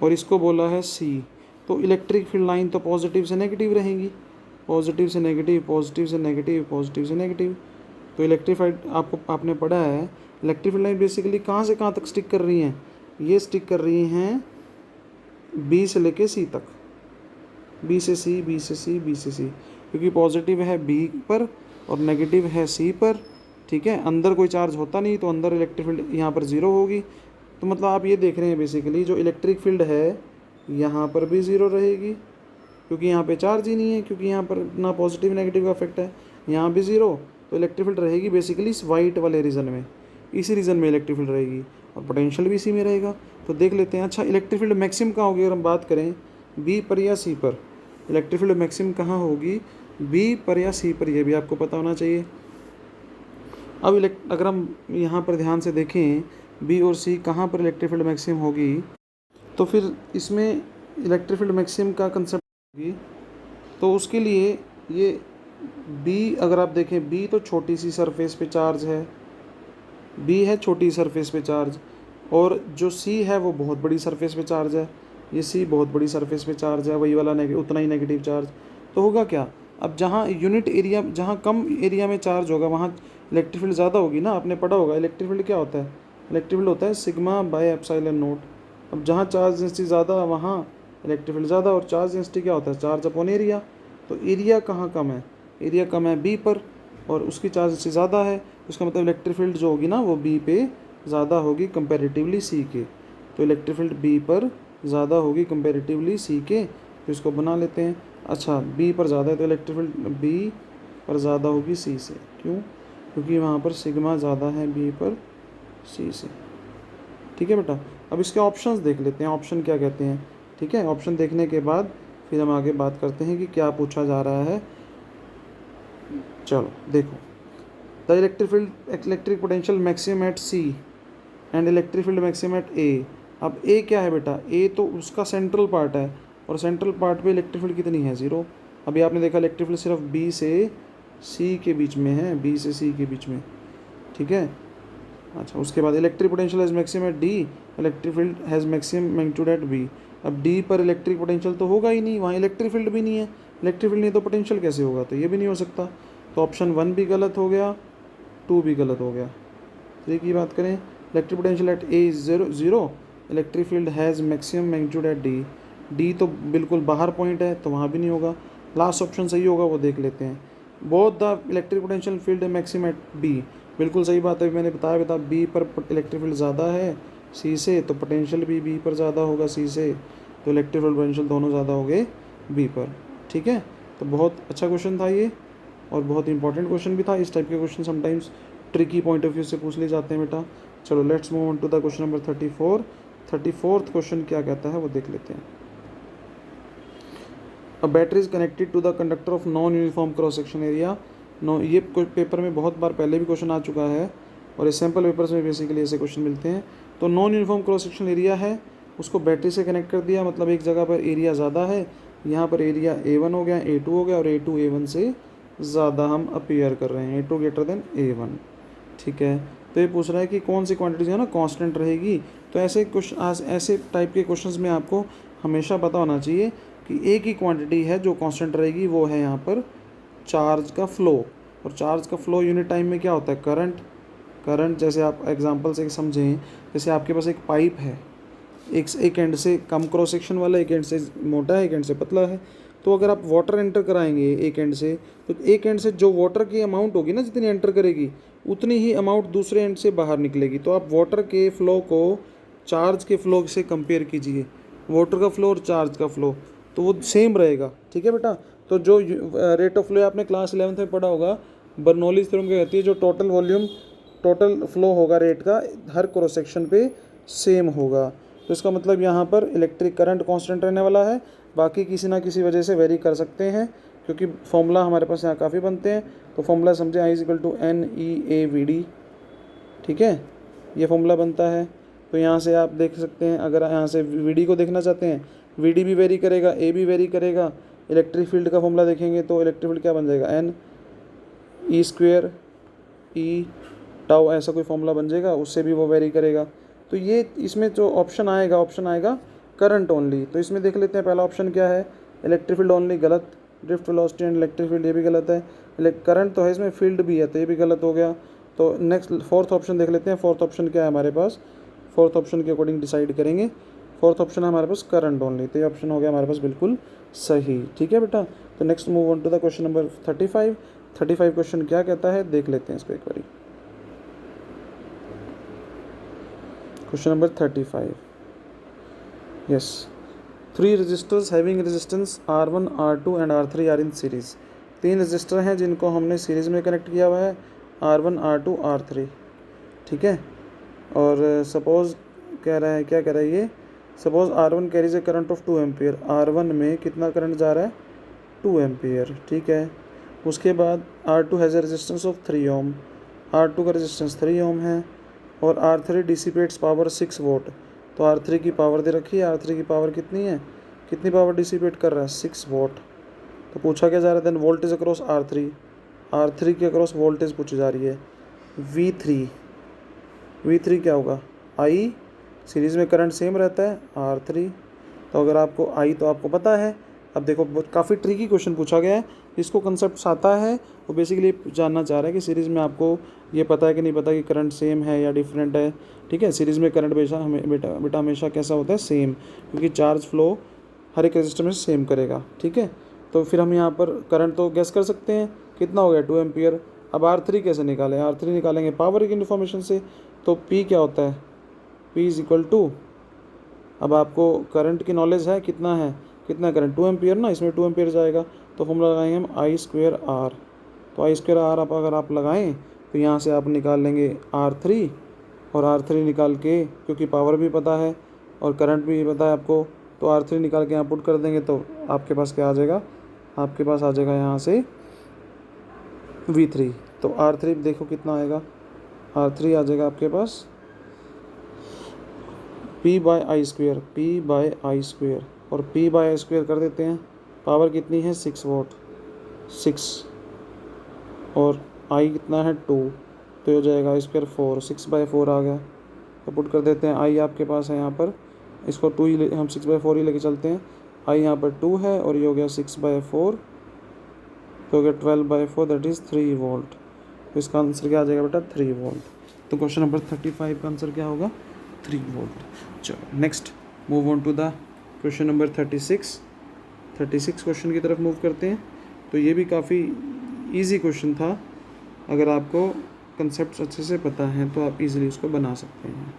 और इसको बोला है सी, तो इलेक्ट्रिक फील्ड लाइन तो पॉजिटिव से नेगेटिव रहेंगी, पॉजिटिव से नेगेटिव, पॉजिटिव से नेगेटिव, पॉजिटिव से नेगेटिव. तो इलेक्ट्रीफाइड आपने पढ़ा है, इलेक्ट्रिक फील्ड लाइन बेसिकली कहाँ से कहाँ तक स्टिक कर रही हैं, ये स्टिक कर रही हैं बी से लेके सी तक, बी से सी, बी से सी, बी से सी, क्योंकि पॉजिटिव है बी पर और नेगेटिव है सी पर, ठीक है. अंदर कोई चार्ज होता नहीं तो अंदर इलेक्ट्रिक फील्ड यहाँ पर ज़ीरो होगी. तो मतलब आप ये देख रहे हैं बेसिकली जो इलेक्ट्रिक फील्ड है यहाँ पर भी ज़ीरो रहेगी, क्योंकि यहाँ पे चार्ज ही नहीं है, क्योंकि यहाँ पर ना पॉजिटिव नेगेटिव का इफेक्ट है, यहाँ भी ज़ीरो. तो इलेक्ट्रिक फील्ड रहेगी बेसिकली इस वाइट वाले रीजन में, इसी रीजन में इलेक्ट्रिक फील्ड रहेगी और पोटेंशियल भी इसी में रहेगा. तो देख लेते हैं. अच्छा, इलेक्ट्रिक फील्ड मैक्सिमम कहाँ होगी अगर हम बात करें, बी पर या सी पर. इलेक्ट्रिक फील्ड मैक्सिमम कहाँ होगी, बी पर या सी पर, यह भी आपको पता होना चाहिए. अब अगर हम यहाँ पर ध्यान से देखें बी और सी कहाँ पर इलेक्ट्रिक फील्ड मैक्सिमम होगी, तो फिर इसमें इलेक्ट्रिक फील्ड मैक्सिमम का कंसेप्ट होगी. तो उसके लिए ये बी अगर आप देखें, बी तो छोटी सी सरफेस पे चार्ज है, बी है छोटी सरफेस पे चार्ज, और जो सी है वो बहुत बड़ी सरफेस पे चार्ज है, ये सी बहुत बड़ी सरफेस पे चार्ज है, वही वाला उतना ही नेगेटिव चार्ज. तो होगा क्या, अब जहाँ यूनिट एरिया, जहाँ कम एरिया में चार्ज होगा वहाँ इलेक्ट्रिक फील्ड ज़्यादा होगी ना. आपने पढ़ा होगा इलेक्ट्रिक फील्ड क्या होता है, इलेक्ट्रिक फील्ड होता है सिग्मा बाय एप्सिलॉन नोट. अब जहाँ चार्ज डेंसिटी ज़्यादा वहाँ इलेक्ट्रिक फील्ड ज़्यादा, और चार्ज डेंसिटी क्या होता है, चार्ज अपॉन एरिया. तो एरिया कहाँ कम है, एरिया कम है बी पर और उसकी चार्ज डेंसिटी ज़्यादा है, उसका मतलब इलेक्ट्रिक फील्ड जो होगी ना वो बी पे ज़्यादा होगी कंपैरेटिवली सी के. तो इलेक्ट्रिक फील्ड बी पर ज़्यादा होगी कंपैरेटिवली सी के, तो इसको बना लेते हैं. अच्छा, बी पर ज़्यादा है तो इलेक्ट्रिक फील्ड बी पर ज़्यादा होगी सी से, क्यों, क्योंकि वहाँ पर सिग्मा ज़्यादा है बी पर सी से, ठीक है बेटा. अब इसके ऑप्शंस देख लेते हैं, ऑप्शन क्या कहते हैं, ठीक है. ऑप्शन देखने के बाद फिर हम आगे बात करते हैं कि क्या पूछा जा रहा है. चलो देखो, the electric potential maximum at C and electric field maximum at A. अब ए क्या है बेटा, ए तो उसका सेंट्रल पार्ट है और सेंट्रल पार्ट पे इलेक्ट्रिक फील्ड कितनी है, ज़ीरो. अभी आपने देखा इलेक्ट्रिक फील्ड सिर्फ बी से सी के बीच में है, बी से सी के बीच में, ठीक है। अच्छा, उसके बाद electric potential has maximum at D, electric field has maximum magnitude at B. अब डी पर इलेक्ट्रिक पोटेंशियल तो होगा ही नहीं, वहाँ इलेक्ट्रिक फील्ड भी नहीं है, इलेक्ट्रिक फील्ड नहीं तो पोटेंशियल कैसे होगा, तो ये भी नहीं हो सकता। तो ऑप्शन 1 भी गलत हो गया, 2 भी गलत हो गया। 3 की बात करें, electric potential at A is zero, electric field has maximum magnitude at D, D तो बिल्कुल बाहर पॉइंट है तो वहाँ भी नहीं होगा। लास्ट ऑप्शन सही होगा, वो देख लेते हैं। Both the electric potential field maximum at B, बिल्कुल सही बात है, मैंने बताया बी पर इलेक्ट्रिक फील्ड ज़्यादा है सी से, तो पोटेंशियल भी बी पर ज़्यादा होगा सी से, तो इलेक्ट्रिक फील्ड पोटेंशियल दोनों ज़्यादा हो गए बी पर। ठीक है, तो बहुत अच्छा क्वेश्चन था ये, और बहुत इंपॉर्टेंट क्वेश्चन भी था। इस टाइप के question sometimes tricky point of view से पूछ लिए जाते हैं बेटा। चलो let's move on to the question number 34। 34th question क्या कहता है वो देख लेते हैं। A battery is connected to the conductor of non uniform cross section area. No, ये पेपर में बहुत बार पहले भी क्वेश्चन आ चुका है, और इस सैम्पल पेपर्स में बेसिकली ऐसे क्वेश्चन मिलते हैं। तो non uniform cross section area है, उसको बैटरी से कनेक्ट कर दिया, मतलब एक जगह पर एरिया ज़्यादा है, यहाँ पर एरिया A1 हो गया, A2 हो गया, और A2 A1 से ज़्यादा हम अपेयर कर रहे हैं, A2 ग्रेटर देन A1। ठीक है, तो ये पूछ रहा है कि कौन सी क्वांटिटी जो है ना कांस्टेंट रहेगी। तो ऐसे टाइप के क्वेश्चंस में आपको हमेशा पता होना चाहिए कि एक ही क्वांटिटी है जो कांस्टेंट रहेगी, वो है यहाँ पर चार्ज का फ्लो। और चार्ज का फ्लो यूनिट टाइम में क्या होता है, करंट जैसे आप एग्जांपल से समझें, जैसे आपके पास एक पाइप है, एक एंड से कम क्रॉस सेक्शन वाला, एक एंड से मोटा है, एक एंड से पतला है। तो अगर आप वाटर एंटर कराएंगे एक एंड से, तो एक एंड से जो वाटर की अमाउंट होगी ना, जितनी एंटर करेगी उतनी ही अमाउंट दूसरे एंड से बाहर निकलेगी। तो आप वाटर के फ्लो को चार्ज के फ्लो से कंपेयर कीजिए, वाटर का फ्लो और चार्ज का फ्लो, तो वो सेम रहेगा। ठीक है बेटा, तो जो रेट ऑफ फ्लो आपने क्लास 11th में पढ़ा होगा, बर्नौलीज थ्योरम क्या कहती है, जो टोटल फ्लो होगा रेट का हर क्रॉस सेक्शन पे सेम होगा। तो इसका मतलब यहाँ पर इलेक्ट्रिक करंट कांस्टेंट रहने वाला है, बाकी किसी ना किसी वजह से वेरी कर सकते हैं, क्योंकि फॉर्मूला हमारे पास यहाँ काफ़ी बनते हैं। तो फॉर्मूला समझे, I = NEAVD। ठीक है, ये फॉर्मूला बनता है। तो यहाँ से आप देख सकते हैं, अगर यहाँ से VD को देखना चाहते हैं, VD भी वेरी करेगा, A भी वेरी करेगा। इलेक्ट्रिक फील्ड का फॉर्मूला देखेंगे तो इलेक्ट्रिक फील्ड क्या बन जाएगा, NE² E टाउ, ऐसा कोई फॉर्मूला बन जाएगा, उससे भी वो वेरी करेगा। तो ये इसमें जो ऑप्शन आएगा करंट ओनली। तो इसमें देख लेते हैं पहला ऑप्शन क्या है, इलेक्ट्रिक फील्ड ओनली, गलत। Drift velocity and electric field, ये भी गलत है। करंट तो है इसमें, फील्ड भी है, तो ये भी गलत हो गया। तो नेक्स्ट फोर्थ ऑप्शन देख लेते हैं। फोर्थ ऑप्शन क्या है हमारे पास, फोर्थ ऑप्शन के अकॉर्डिंग डिसाइड करेंगे। फोर्थ ऑप्शन है हमारे पास करंट ओनली, तो ये ऑप्शन हो गया हमारे पास बिल्कुल सही। ठीक है बेटा, तो next move on to the question number 35। 35 question क्या कहता है देख लेते हैं इसको एक बारी। Question number 35, yes. 3 resistors having resistance R1 R2 and R3 are in series. 3 resistor हैं जिनको हमने सीरीज़ में कनेक्ट किया हुआ है, R1 R2 R3। ठीक है, और सपोज़ क्या कह रहा है ये, suppose R1 carries A current of 2 ampere. R1 में कितना करंट जा रहा है, 2 एम्पियर। ठीक है, उसके बाद R2 has a resistance of 3 ohm, R2 का रेजिस्टेंस 3 ओम है, और R3 डिसिपेट्स पावर 6 वोट। तो R3 की पावर दे रखी है, R3 की पावर कितनी है, कितनी पावर डिसिपेट कर रहा है, 6 वोट। तो पूछा क्या जा रहा है, देन वोल्टेज अक्रॉस R3 के अक्रॉस वोल्टेज पूछी जा रही है, V3 क्या होगा, I, सीरीज़ में करंट सेम रहता है R3। तो अगर आपको I तो आपको पता है। अब देखो काफ़ी ट्रिकी क्वेश्चन पूछा गया है, जिसको कंसेप्ट आता है वो बेसिकली जानना चाह रहा है कि सीरीज़ में आपको ये पता है कि नहीं पता कि करंट सेम है या डिफरेंट है। ठीक है, सीरीज़ में करंट बेटा हमेशा कैसा होता है, सेम, क्योंकि चार्ज फ्लो हर एक रजिस्टर में सेम करेगा। ठीक है, तो फिर हम यहाँ पर करंट तो गैस कर सकते हैं कितना हो गया, 2 एम्पियर। अब R3 कैसे निकालें, R3 निकालेंगे पावर की इन्फॉर्मेशन से। तो P क्या होता है, P = अब आपको करंट की नॉलेज है, कितना करंट, 2 एम्पियर ना, इसमें 2 एम्पियर जाएगा। तो फॉर्मूला लगाएंगे हम I²R। तो I²R अगर आप लगाएं तो यहाँ से आप निकाल लेंगे R3, और R3 निकाल के, क्योंकि पावर भी पता है और करंट भी पता है आपको, तो R3 निकाल के यहाँ पुट कर देंगे, तो आपके पास क्या आ जाएगा, आपके पास आ जाएगा यहाँ से V3। तो R3 देखो कितना आएगा, R3 आ जाएगा आपके पास P/I², P/I², और P/I² कर देते हैं, पावर कितनी है, 6 वोट, 6, और I कितना है, 2, तो हो जाएगा आई स्क्वायर 4, 6/4 आ गया। तो पुट कर देते हैं, आई आपके पास है यहाँ पर, इसको 2 ही हम 6/4 ही लेके चलते हैं। आई यहाँ पर 2 है और ये हो गया 6/4, तो हो गया 12/4, दैट इज़ 3 वोल्ट। तो इसका आंसर क्या आ जाएगा बेटा? 3 वोल्ट। तो क्वेश्चन नंबर 35 का आंसर क्या होगा? 3 वोल्ट। चलो next move on to the question number 36 question की तरफ मूव करते हैं। तो ये भी काफ़ी इजी क्वेश्चन था, अगर आपको कंसेप्ट अच्छे से पता है तो आप इजीली उसको बना सकते हैं।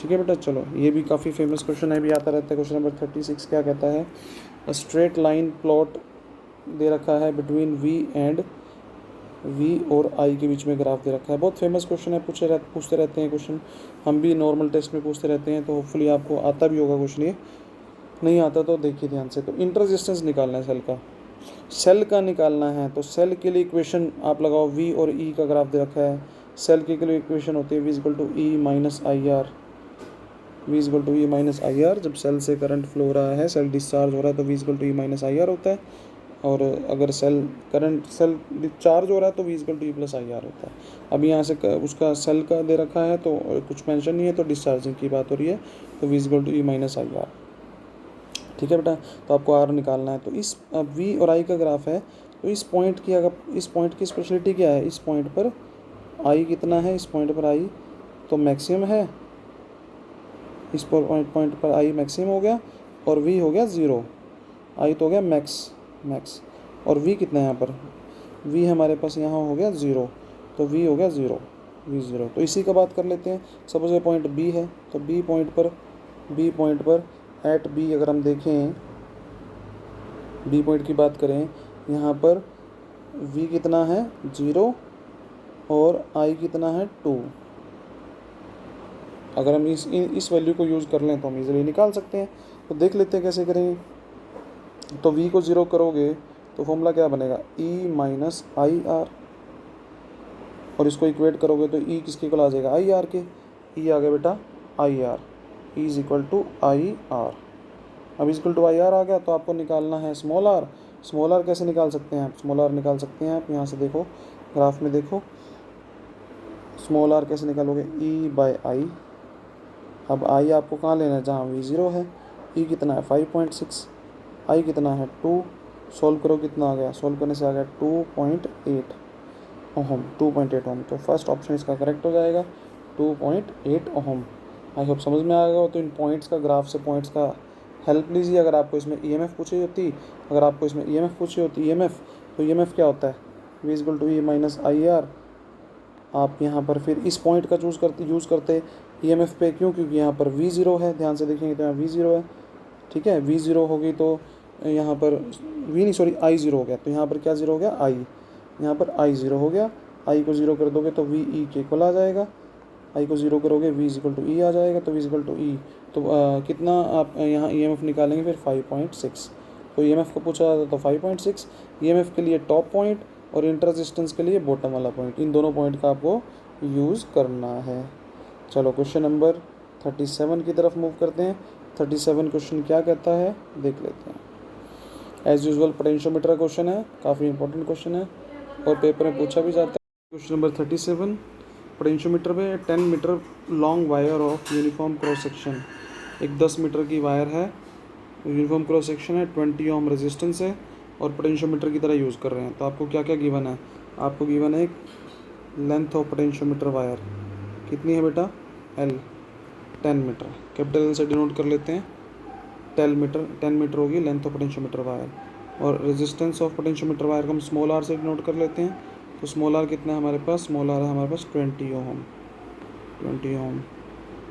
ठीक है बेटा, चलो ये भी काफ़ी फेमस क्वेश्चन है, भी आता रहता है। क्वेश्चन नंबर 36 क्या कहता है? अ स्ट्रेट लाइन प्लॉट दे रखा है बिटवीन वी और आई के बीच में ग्राफ दे रखा है। बहुत फेमस क्वेश्चन है, पूछते रहते हैं क्वेश्चन, हम भी नॉर्मल टेस्ट में पूछते रहते हैं, तो होपफुली आपको आता भी होगा क्वेश्चन। ये नहीं आता तो देखिए ध्यान से। तो इंटर रेजिस्टेंस निकालना है सेल का निकालना है। तो सेल के लिए इक्वेशन आप लगाओ, वी और ई का ग्राफ दे रखा है। सेल के लिए इक्वेशन होती है V equal to E minus I R, V equal to E minus I R. जब सेल से करंट फ्लो हो रहा है, सेल डिस्चार्ज हो रहा है, तो V equal to E minus I R होता है। और अगर सेल डिस्चार्ज हो रहा है तो V equal to E plus I R होता है। अब यहाँ से उसका सेल का दे रखा है तो कुछ मेंशन नहीं है, तो डिस्चार्जिंग की बात हो रही है, तो V equal to E minus I R. ठीक है बेटा, तो आपको आर निकालना है। तो इस अब वी और आई का ग्राफ है, तो इस पॉइंट की स्पेशलिटी क्या है? इस पॉइंट पर आई कितना है? इस पॉइंट पर आई तो मैक्सिमम है, इस पॉइंट पर आई मैक्सिमम हो गया और वी हो गया 0। आई तो हो गया मैक्स और वी कितना है यहाँ पर? वी हमारे पास यहाँ हो गया 0, तो वी हो गया 0, वी 0। तो इसी का बात कर लेते हैं। सपोज ये पॉइंट बी है, तो बी पॉइंट पर एट बी अगर हम देखें, बी पॉइंट की बात करें, यहाँ पर v कितना है? 0 और i कितना है? 2। अगर हम इस वैल्यू को यूज़ कर लें तो हम इजीली निकाल सकते हैं। तो देख लेते हैं कैसे करेंगे। तो v को 0 करोगे तो फॉर्मूला क्या बनेगा? e माइनस आई आर, और इसको इक्वेट करोगे तो e किसके इक्वल आ जाएगा? आई आर के। e आ गया बेटा I R, e is equal to I R. अब इक्वल टू आई आर आ गया, तो आपको निकालना है स्मॉल आर। स्मॉल आर कैसे निकाल सकते हैं आप? स्मॉल आर निकाल सकते हैं आप यहाँ से, देखो ग्राफ में देखो, स्मॉल आर कैसे निकालोगे? e बाय आई। अब आई आपको कहाँ लेना है? जहाँ वी 0 है। e कितना है? 5.6, आई कितना है? 2। सॉल्व करो, कितना आ गया? सॉल्व करने से आ गया 2.8 ओहम, 2.8 ओहम। तो फर्स्ट ऑप्शन इसका करेक्ट हो जाएगा, 2.8 ओहम। आई होप समझ में आ गया हो। तो इन पॉइंट्स का, ग्राफ से पॉइंट्स का हेल्प लीजिए। अगर आपको इसमें ईएमएफ पूछी होती, तो ईएमएफ क्या होता है? V equal to E minus I R. आप यहाँ पर फिर इस पॉइंट का यूज़ करते ईएमएफ पे, क्यों? क्योंकि यहाँ पर वी 0 है, ध्यान से देखेंगे तो यहाँ वी 0 है। ठीक है, वी 0 होगी तो यहाँ पर आई 0 हो गया, तो यहाँ पर क्या 0 हो गया? आई। यहाँ पर आई 0 हो गया, आई को 0 कर दोगे तो वी ई के इक्वल आ जाएगा। आई को 0 करोगे वी इक्वल टू ई आ जाएगा, तो वी इक्वल टू ई। तो कितना आप यहाँ ईएमएफ निकालेंगे फिर? 5.6। तो ईएमएफ को पूछा जाता तो 5.6। ईएमएफ के लिए टॉप पॉइंट और इंटर रेजिस्टेंस के लिए बॉटम वाला पॉइंट, इन दोनों पॉइंट का आपको यूज़ करना है। चलो क्वेश्चन नंबर 37 की तरफ मूव करते हैं। 37 क्वेश्चन क्या कहता है देख लेते हैं। एज यूजुअल पोटेंशियोमीटर क्वेश्चन है, काफ़ी इंपॉर्टेंट क्वेश्चन है और पेपर में पूछा भी जाता है। क्वेश्चन नंबर 37, पोटेंशियोमीटर में 10 metre long wire of uniform cross section, एक 10 मीटर की वायर है, यूनिफॉर्म क्रॉस सेक्शन है, 20 ओम रेजिस्टेंस है और पोटेंशियोमीटर की तरह यूज़ कर रहे हैं। तो आपको क्या क्या गिवन है? आपको गिवन है एक लेंथ ऑफ पोटेंशियोमीटर वायर, कितनी है बेटा? L, 10 metre. कैपिटल L से डिनोट कर लेते हैं, 10 मीटर होगी लेंथ ऑफ पोटेंशियोमीटर वायर। और रेजिस्टेंस ऑफ पोटेंशियोमीटर वायर को हम स्मॉल आर से डिनोट कर लेते हैं। तो स्मॉल आर कितना है हमारे पास? स्मॉल आर है हमारे पास 20 ohm.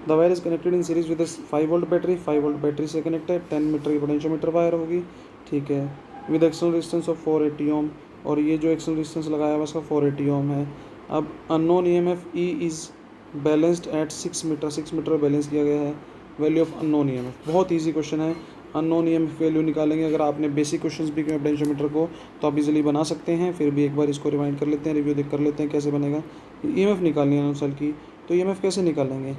The wire is connected in series with 5 volt battery, 5 volt battery से कनेक्ट है, 10 मीटर की पोटेंशियोमीटर वायर होगी। ठीक है, with external resistance of 480 ohm, और ये जो एक्सटर्नल रेजिस्टेंस लगाया हुआ है उसका 480 ओम है। अब unknown EMF E is balanced at 6 metre balance किया गया है। वैल्यू ऑफ अननोन ईएमएफ, बहुत इजी क्वेश्चन है। अननोन ईएमएफ वैल्यू निकालेंगे। अगर आपने बेसिक क्वेश्चंस भी किए पोटेंशियोमीटर को तो आप इजीली बना सकते हैं। फिर भी एक बार इसको रिवाइंड कर लेते हैं, रिव्यू कर लेते हैं कैसे बनेगा। ईएमएफ निकालनी है सेल की, तो ईएमएफ कैसे निकालेंगे?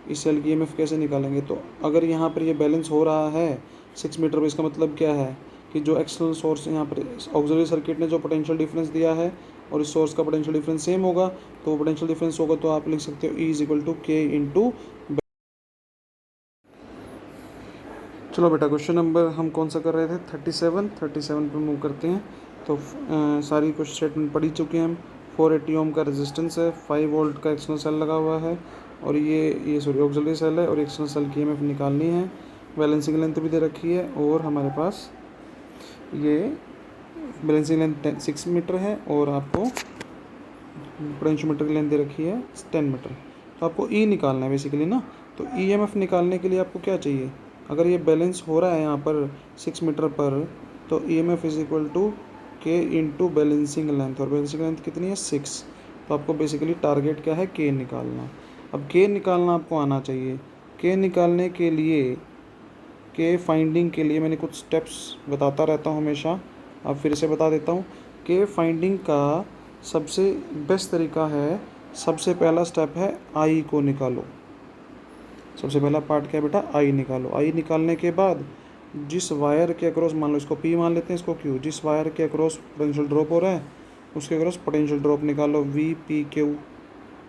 इस सेल की ईएमएफ कैसे निकालेंगे? तो अगर यहाँ पर ये बैलेंस हो रहा है 6 मीटर पर, इसका मतलब क्या है कि जो एक्सटर्नल सोर्स यहाँ पर ऑक्सिलरी सर्किट ने जो पोटेंशियल डिफरेंस दिया है और इस सोर्स का पोटेंशियल डिफरेंस सेम होगा, तो पोटेंशियल डिफरेंस होगा तो आप लिख सकते हो E इज इक्वल टू के इंटू। चलो बेटा, क्वेश्चन नंबर हम कौन सा कर रहे थे, 37 पे मूव करते हैं। तो सारी कुछ स्टेटमेंट पढ़ ही चुके हैं हम। 480 ओम का रेजिस्टेंस है, 5 वोल्ट का एक्सटर्नल सेल लगा हुआ है और ये सॉरी ऑक्सिलरी सेल है और एक्सटर्नल सेल की EMF निकालनी है। बैलेंसिंग लेंथ भी दे रखी है और हमारे पास ये बैलेंसिंग लेंथ 6 मीटर है और आपको पोटेंशियोमीटर की लेंथ दे रखी है 10 मीटर। तो आपको E निकालना है बेसिकली ना। तो EMF निकालने के लिए आपको क्या चाहिए, अगर ये बैलेंस हो रहा है यहाँ पर 6 मीटर पर, तो EMF इज इक्वल टू के इंटू बैलेंसिंग लेंथ, और बैलेंसिंग लेंथ कितनी है 6। तो आपको बेसिकली टारगेट क्या है, के निकालना। अब के निकालना आपको आना चाहिए। के निकालने के लिए, के फाइंडिंग के लिए मैंने कुछ स्टेप्स बताता रहता हूँ हमेशा, अब फिर से बता देता हूँ। के फाइंडिंग का सबसे बेस्ट तरीका है, सबसे पहला स्टेप है आई को निकालो। सबसे पहला पार्ट क्या है बेटा, आई निकालो। आई निकालने के बाद जिस वायर के अक्रॉस, मान लो इसको पी मान लेते हैं, इसको क्यू, जिस वायर के अक्रॉस पोटेंशियल ड्रॉप हो रहा है उसके अक्रॉस पोटेंशियल ड्रॉप निकालो, वी पी क्यू।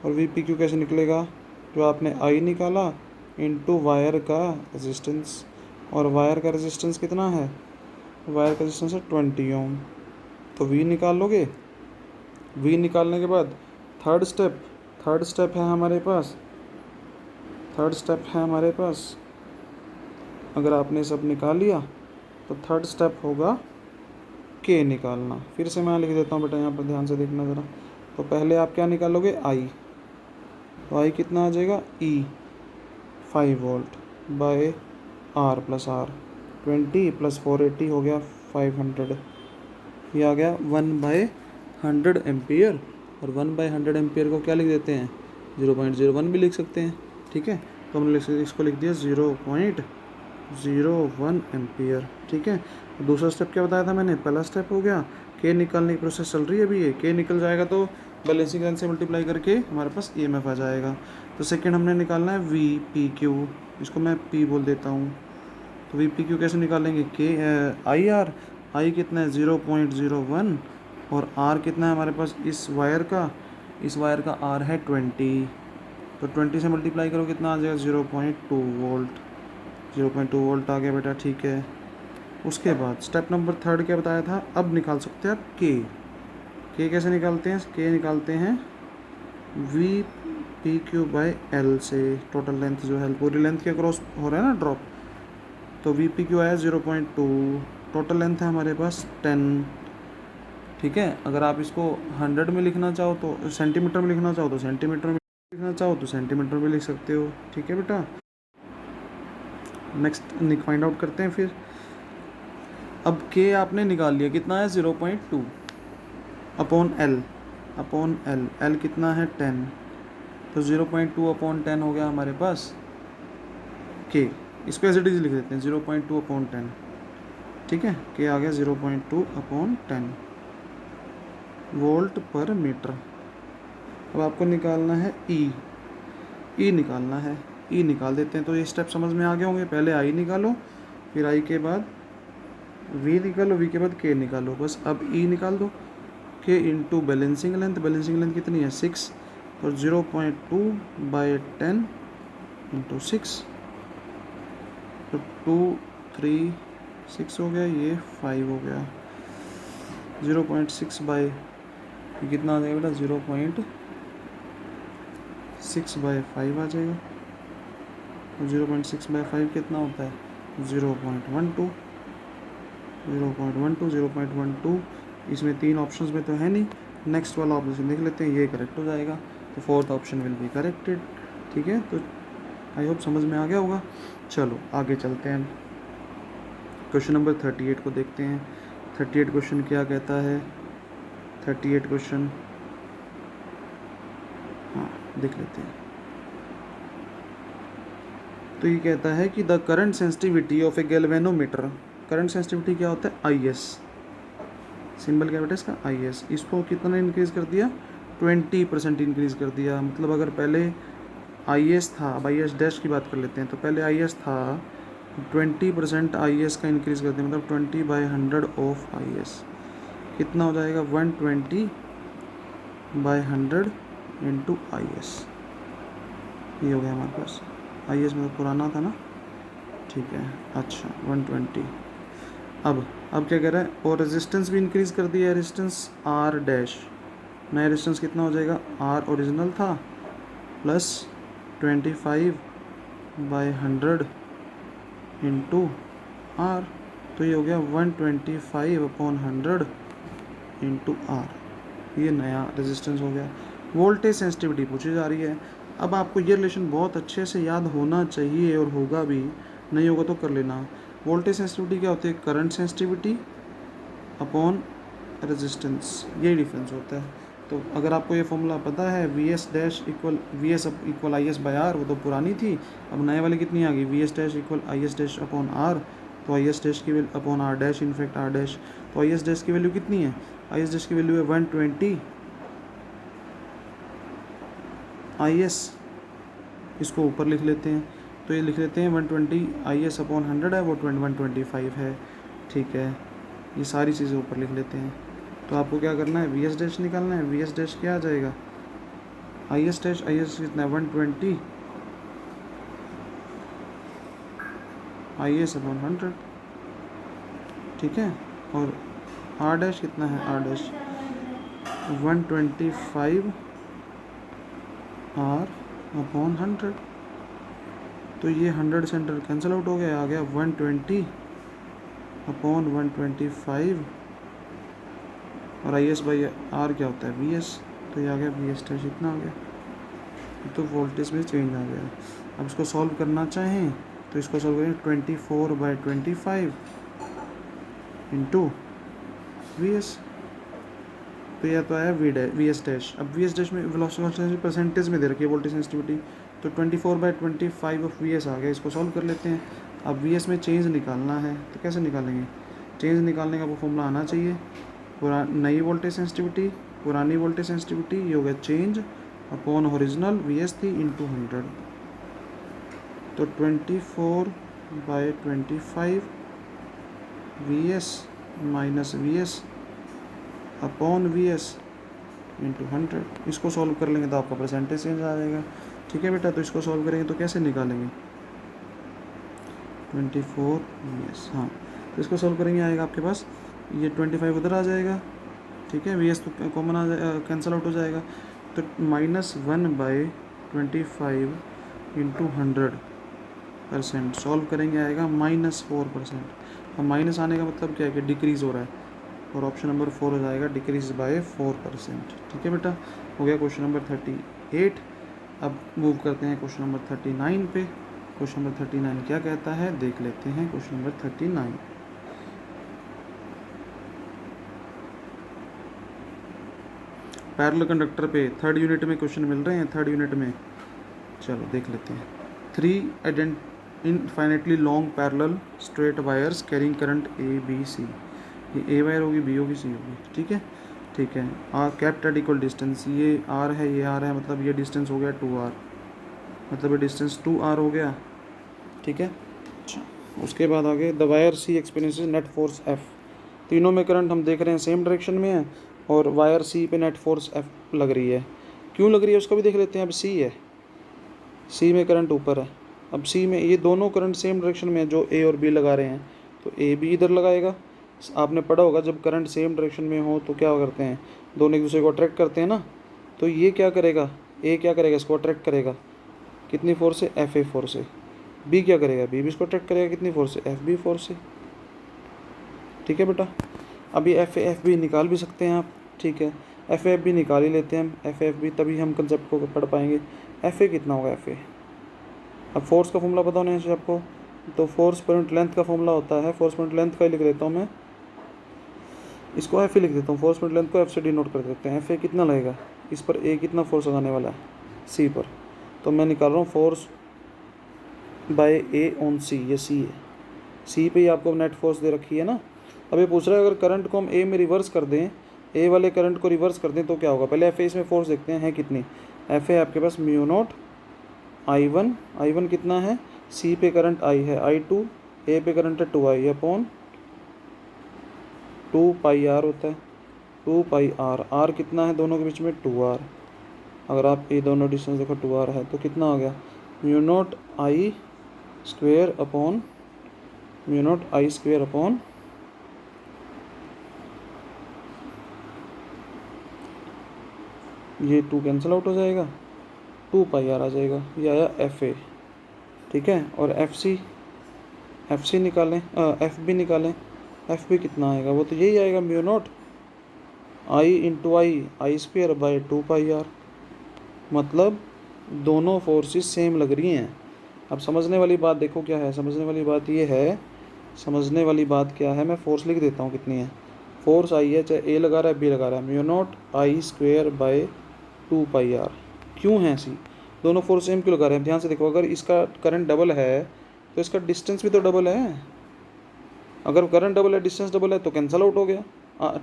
और वी पी क्यू कैसे निकलेगा, जो आपने आई निकाला इनटू वायर का रेजिस्टेंस, और वायर का रेजिस्टेंस कितना है, वायर का रेजिस्टेंस है 20 ओम। तो वी निकाल लोगे। वी निकालने के बाद थर्ड स्टेप है हमारे पास, अगर आपने सब निकाल लिया तो थर्ड स्टेप होगा के निकालना। फिर से मैं लिख देता हूँ बेटा, यहाँ पर ध्यान से देखना ज़रा। तो पहले आप क्या निकालोगे, आई। तो आई कितना आ जाएगा, E 5 volt by R plus R, 20 plus 480 हो गया 500। ये आ गया 1/100 एम्पियर। और 1/100 एम्पियर को क्या लिख देते हैं, 0.01 भी लिख सकते हैं। ठीक है, तो हमने इसको लिख दिया 0.01 एम्पियर। ठीक है, दूसरा स्टेप क्या बताया था मैंने, पहला स्टेप हो गया के निकालने की प्रोसेस चल रही है अभी। ये के निकल जाएगा तो बैलेंसिंग लेंथ से मल्टीप्लाई करके हमारे पास EMF आ जाएगा। तो सेकेंड हमने निकालना है वी पी क्यू, इसको मैं पी बोल देता हूँ। तो वी पी क्यू कैसे निकालेंगे, के आई आर, आई कितना है 0.01 और आर कितना है हमारे पास, इस वायर का आर है 20। तो 20 से मल्टीप्लाई करो कितना आ जाएगा, 0.2 वोल्ट। 0.2 वोल्ट आ गया बेटा। ठीक है, उसके बाद स्टेप नंबर थर्ड क्या बताया था, अब निकाल सकते हैं आप के कैसे निकालते हैं, के निकालते हैं V P Q by L से। टोटल लेंथ जो है पूरी लेंथ के क्रॉस हो रहा है ना ड्रॉप, तो वी पी क्यू आया 0.2, टोटल लेंथ है हमारे पास 10। ठीक है, अगर आप इसको 100 में लिखना चाहो तो सेंटीमीटर में लिखना चाहो तो सेंटीमीटर में लिखना चाहो तो सेंटीमीटर में लिख सकते हो। ठीक है बेटा, नेक्स्ट फाइंड आउट करते हैं फिर। अब के आपने निकाल लिया, कितना है 0.2 अपॉन एल, एल कितना है 10। तो 0.2 अपॉन 10 हो गया हमारे पास के। इसको एज इट इज लिख देते हैं 0.2 अपॉन 10। ठीक है, के आ गया 0.2 अपॉन 10 वोल्ट पर मीटर। अब आपको निकालना है ई निकालना है, ई निकाल देते हैं। तो ये स्टेप समझ में आ गए होंगे, पहले आई निकालो, फिर आई के बाद वी निकालो, वी के बाद के निकालो, बस अब ई निकाल दो। के इंटू बैलेंसिंग लेंथ कितनी है 6, और 0.2/10 इंटू 6, तो 2 3 6 हो गया, ये 5 हो गया। 0.6 कितना आ जाएगा बेटा, 0.6/5 आ जाएगा। 0.6/5 कितना होता है, 0.12। 0.12 इसमें 3 ऑप्शंस में तो है नहीं, नेक्स्ट वाला ऑप्शन देख लेते हैं, ये करेक्ट हो जाएगा। तो fourth option will be corrected. ठीक है, तो आई होप समझ में आ गया होगा। चलो आगे चलते हैं, क्वेश्चन नंबर 38 को देखते हैं। 38 क्वेश्चन क्या कहता है, 38 क्वेश्चन हाँ देख लेते हैं। तो ये कहता है कि the current sensitivity of A galvanometer, current sensitivity क्या होता है, IS, सिंबल क्या बेटा इसका IS। इसको कितना इंक्रीज़ कर दिया, 20% इंक्रीज़ कर दिया। मतलब अगर पहले IS था, अब IS डैश की बात कर लेते हैं, तो पहले IS था 20% IS का इंक्रीज़ करते हैं, मतलब 20/100 ऑफ IS कितना हो जाएगा, 120/100 इंटू IS। ये हो गया हमारे पास। IS में तो पुराना था ना, ठीक है। अच्छा 120। अब क्या कह रहा है, और रेजिस्टेंस भी इंक्रीज़ कर दिया है, रेजिस्टेंस R डैश, नया रेजिस्टेंस कितना हो जाएगा, R ओरिजिनल था प्लस 25/100 इंटू R, तो ये हो गया 125/100 इंटू R, ये नया रेजिस्टेंस हो गया। वोल्टेज सेंसिटिविटी पूछी जा रही है। अब आपको ये रिलेशन बहुत अच्छे से याद होना चाहिए और होगा भी, नहीं होगा तो कर लेना। वोल्टेज सेंसिटिविटी क्या होती है, करंट सेंसिटिविटी अपॉन रेजिस्टेंस, यही डिफरेंस होता है। तो अगर आपको ये फॉर्मूला पता है, V S dash equal V S equal I S by R, वो तो पुरानी थी, अब नए वाली कितनी आ गई, V S dash equal I S dash upon R, तो आई एस डैश की value upon R dash, in fact R dash, तो आई एस डैश की वैल्यू कितनी है, आई एस डैश की वैल्यू है 120 आई एस, इसको ऊपर लिख लेते हैं, तो ये लिख लेते हैं 120 आई एस अपॉन 100 है, वो 125 है, ठीक है। ये सारी चीज़ें ऊपर लिख लेते हैं। तो आपको क्या करना है, वी एस डैश निकालना है, वी एस डैश क्या आ जाएगा, आई एस डैश, आई एस कितना है 120 आई एस अपॉन 100, ठीक है। और आर डैश कितना है, आर डैश 125 आर अपॉन 100, तो ये 100 से 100 कैंसिल आउट हो गया, आ गया 120 अपॉन 125, और आई एस बाई आर क्या होता है, वी एस, तो ये आ गया वी एस डैश, इतना आ गया, तो वोल्टेज में चेंज आ गया। अब इसको सॉल्व करना चाहें तो इसको सॉल्व करें 24/25 इंटू वी एस, तो यह तो आया वी एस डैश। अब वी एस डैश में वेलोसिटी परसेंटेज में दे रखी है वोल्टेज सेंसिटिविटी, तो 24/25 ऑफ वी एस आ गया। इसको सॉल्व कर लेते हैं। अब वी एस में चेंज निकालना है, तो कैसे निकालेंगे, चेंज निकालने का वो फॉर्मूला आना चाहिए, नई वोल्टेज सेंसिटिविटी पुरानी वोल्टेज सेंसिटिविटी, ये हो गया change upon original V S थी इंटू 100, तो 24/25 V S minus V S upon V S into 100। इसको सॉल्व कर लेंगे तो आपका परसेंटेज चेंज आ जाएगा, ठीक है बेटा। तो इसको सॉल्व करेंगे तो कैसे निकालेंगे, 24 वी एस, हाँ, तो इसको सॉल्व करेंगे आएगा आपके पास ये 25 उधर आ जाएगा, ठीक है, वी एस तो कॉमन आ जाए, कैंसिल आउट हो जाएगा, तो -1/25 इंटू 100% सॉल्व करेंगे आएगा -4%। अब माइनस आने का मतलब क्या है कि डिक्रीज़ हो रहा है, और ऑप्शन नंबर 4 हो जाएगा डिक्रीज बाय 4%, ठीक है बेटा। हो गया क्वेश्चन नंबर 38। अब मूव करते हैं क्वेश्चन नंबर 39 पे। क्वेश्चन नंबर 39 क्या कहता है, देख लेते हैं क्वेश्चन नंबर 39। पैरेलल कंडक्टर पे थर्ड यूनिट में क्वेश्चन मिल रहे हैं, थर्ड यूनिट में, चलो देख लेते हैं। 3 infinitely long parallel straight wires carrying current A B C, ये ए वायर होगी, बी होगी, सी होगी, ठीक है, ठीक है। Are kept at equal distance, ये आर है, ये आर है, मतलब ये डिस्टेंस हो गया 2r, मतलब ये डिस्टेंस 2r हो गया, ठीक है। अच्छा, उसके बाद आगे the wire C experiences net force F, तीनों में करंट हम देख रहे हैं सेम डायरेक्शन में है, और वायर सी पे नेट फोर्स F लग रही है, क्यों लग रही है उसका भी देख लेते हैं। अब सी है, सी में करंट ऊपर है, अब सी में ये दोनों करंट सेम डायरेक्शन में है, जो ए और बी लगा रहे हैं, तो ए बी इधर लगाएगा। आपने पढ़ा होगा जब करंट सेम डायरेक्शन में हो तो क्या करते हैं, दोनों एक दूसरे को अट्रैक्ट करते हैं ना, तो ये क्या करेगा, ए क्या करेगा, इसको अट्रैक्ट करेगा, कितनी फोर्स से, एफ ए फोर्स से। बी क्या करेगा, बी भी इसको अट्रैक्ट करेगा, कितनी फोर्स से, एफ बी फोर्स से, ठीक है बेटा। अभी एफ बी निकाल भी सकते हैं आप, ठीक है, एफ बी निकाल ही लेते हैं हम, एफ बी, तभी हम कंसेप्ट को पढ़ पाएंगे। एफ ए कितना होगा, एफ ए, अब फोर्स का फॉर्मूला पता होना चाहिए आपको, तो फोर्स पर यूनिट लेंथ का फॉर्मूला होता है, फोर्स पर यूनिट लेंथ का ही लिख देता हूँ मैं, इसको एफ ए लिख देता हूँ, फोर्स पर यूनिट लेंथ को एफ से डिनोट कर देते हैं। एफ ए कितना लगेगा, इस पर ए कितना फोर्स लगाने वाला है, सी पर, तो मैं निकाल रहा हूँ फोर्स बाय ए ऑन सी, ये सी है, सी पे ही आपको नेट फोर्स दे रखी है ना। अब ये पूछ रहा है अगर करंट को हम ए में रिवर्स कर दें, ए वाले करंट को रिवर्स कर दें तो क्या होगा, पहले एफ ए इसमें फोर्स देखते हैं, है कितनी, एफ ए आपके पास म्यू नॉट I1 कितना है, सी पे करंट आई है I2 ए पे करंट है 2I अपॉन 2πr होता है, 2πr, r कितना है दोनों के बीच में 2r। अगर आप ये दोनों डिस्टेंस देखो 2r है तो कितना हो गया, mu not I square upon ये 2 कैंसिल आउट हो जाएगा, 2πr आ जाएगा, ये आया FA। ठीक है, और एफ सी निकालें, एफ बी निकालें। एफ बी कितना आएगा, वो तो यही आएगा mu not I into I square by 2πr। मतलब दोनों फोर्सेस सेम लग रही हैं। अब समझने वाली बात देखो क्या है, समझने वाली बात ये है, समझने वाली बात क्या है, मैं फोर्स लिख देता हूँ कितनी है। फोर्स आई है, चाहे ए लगा रहा है बी लगा रहा है, mu not I square by 2πr। क्यों है ऐसी, दोनों फोर्स सेम क्यों लगा रहे हैं, ध्यान से देखो। अगर इसका करंट डबल है तो इसका डिस्टेंस भी तो डबल है। अगर करंट डबल है, डिस्टेंस डबल है तो कैंसिल आउट हो गया,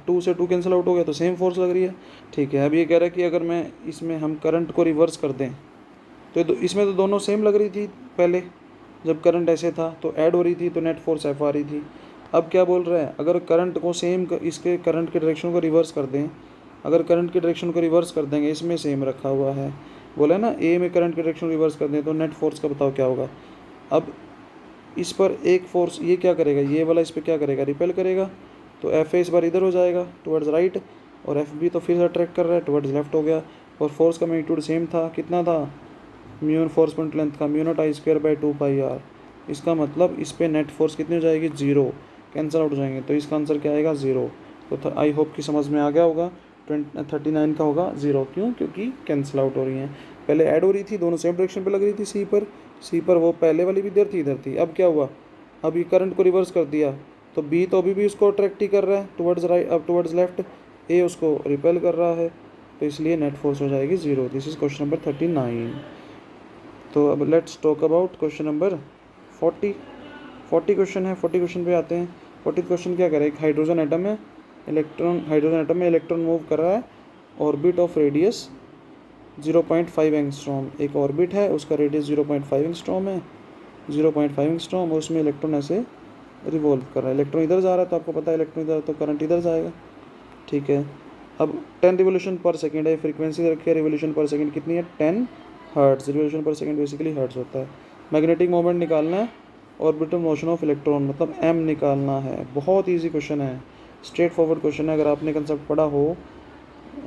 2 से 2 कैंसिल आउट हो गया, तो सेम फोर्स लग रही है। ठीक है, अब ये कह रहा है कि अगर मैं इसमें हम करंट को रिवर्स कर दें तो इसमें तो दोनों सेम लग रही थी पहले, जब करंट ऐसे था तो ऐड हो रही थी तो नेट फोर्स एफ आ रही थी। अब क्या बोल रहा है, अगर करंट को सेम इसके करंट के डायरेक्शन को रिवर्स कर दें, अगर करंट के डायरेक्शन को रिवर्स कर देंगे, इसमें सेम रखा हुआ है, बोला ना ए में करंट के डायरेक्शन रिवर्स कर दें तो नेट फोर्स का बताओ क्या होगा। अब इस पर एक फोर्स ये क्या करेगा, ये वाला इस पर क्या करेगा, रिपेल करेगा, तो एफ ए इस बार इधर हो जाएगा टुवर्ड्स राइट, और एफ बी तो फिर अट्रैक्ट कर रहा है टुवर्ड्स लेफ्ट हो गया। और फोर्स का मैग्नीट्यूड सेम था, कितना था, म्यू फोर्स पॉइंट लेंथ का mu not I square by 2πr। इसका मतलब इस पर नेट फोर्स कितनी हो जाएगी, 0, कैंसिल आउट हो जाएंगे, तो इसका आंसर क्या आएगा, 0। तो आई होप कि समझ में आ गया होगा। 39 का होगा 0, क्यों, क्योंकि कैंसिल आउट हो रही हैं। पहले ऐड हो रही थी, दोनों सेम डायरेक्शन पे लग रही थी सी पर वो पहले वाली भी इधर थी। अब क्या हुआ, अब ये करंट को रिवर्स कर दिया तो बी तो अभी भी उसको अट्रैक्ट ही कर रहा है टुवर्ड्स राइट, अब टुवर्ड्स लेफ्ट, ए उसको रिपेल कर रहा है, तो इसलिए नेट फोर्स हो जाएगी 0। This is question number 39। तो अब let's talk about question number 40 question है। 40 क्वेश्चन पे आते हैं। 40 क्वेश्चन क्या करे, एक हाइड्रोजन एटम है, इलेक्ट्रॉन मूव कर रहा है, ऑर्बिट ऑफ रेडियस 0.5 एंगस्ट्रॉम। एक ऑर्बिट है, उसका रेडियस 0.5 एंगस्ट्रॉम है, 0.5 एंगस्ट्रॉम, और उसमें इलेक्ट्रॉन ऐसे रिवॉल्व कर रहा है। इलेक्ट्रॉन इधर जा रहा है तो आपको पता है इलेक्ट्रॉन इधर, तो करंट इधर जाएगा। ठीक है, अब 10 रिवोल्यूशन पर सेकेंड है, फ्रीक्वेंसी रखी है रिवोल्यूशन पर सेकेंड कितनी है, 10 hertz. Revolution per second basically hertz होता है। मैग्नेटिक मोमेंट निकालना है, ऑर्बिटल मोशन ऑफ इलेक्ट्रॉन मतलब एम निकालना है। बहुत ईजी क्वेश्चन है, स्ट्रेट फॉरवर्ड क्वेश्चन है। अगर आपने कंसेप्ट पढ़ा हो,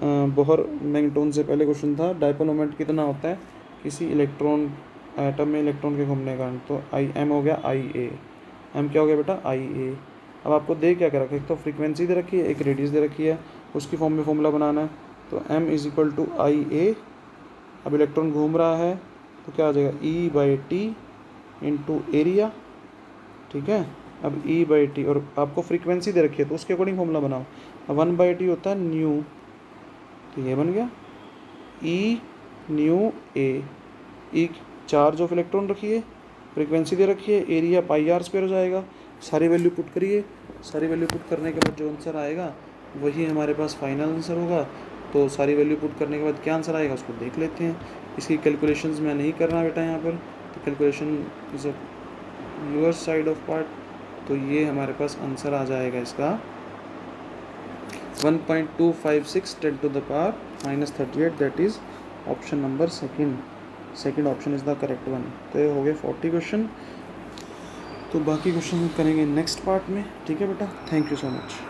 बोहर मैग्नेटोन से पहले क्वेश्चन था, डायपोल मोमेंट कितना होता है किसी इलेक्ट्रॉन एटम में इलेक्ट्रॉन के घूमने का, तो आई एम हो गया आई ए। एम क्या हो गया बेटा, आई ए। अब आपको दे क्या रखा है, एक तो फ्रीक्वेंसी दे रखी है, एक रेडियस दे रखी है, उसकी फॉर्म में फॉर्मूला बनाना है। तो एम इज इक्वल टू आई ए। अब इलेक्ट्रॉन घूम रहा है तो क्या आ जाएगा, ई बाई टी इंटू एरिया। ठीक है, अब ई बाई टी, और आपको फ्रीक्वेंसी दे रखी है तो उसके अकॉर्डिंग फॉर्मूला बनाओ। अब 1/t होता है न्यू, तो ये बन गया e nu A. E charge of electron रखिए, फ्रीक्वेंसी दे रखी है, एरिया πr² हो जाएगा। सारी वैल्यू पुट करिए, सारी वैल्यू पुट करने के बाद जो आंसर आएगा वही हमारे पास फाइनल आंसर होगा। तो सारी वैल्यू पुट करने के बाद क्या आंसर आएगा उसको देख लेते हैं। इसकी कैलकुलेशंस मैं नहीं करना बेटा यहाँ पर, तो calculation is a your side of part. तो ये हमारे पास आंसर आ जाएगा इसका 1.256 10⁻⁻38, that is option number second option is the correct one. तो ये हो गए 40 क्वेश्चन। तो बाकी क्वेश्चन करेंगे नेक्स्ट पार्ट में। ठीक है बेटा, थैंक यू सो मच।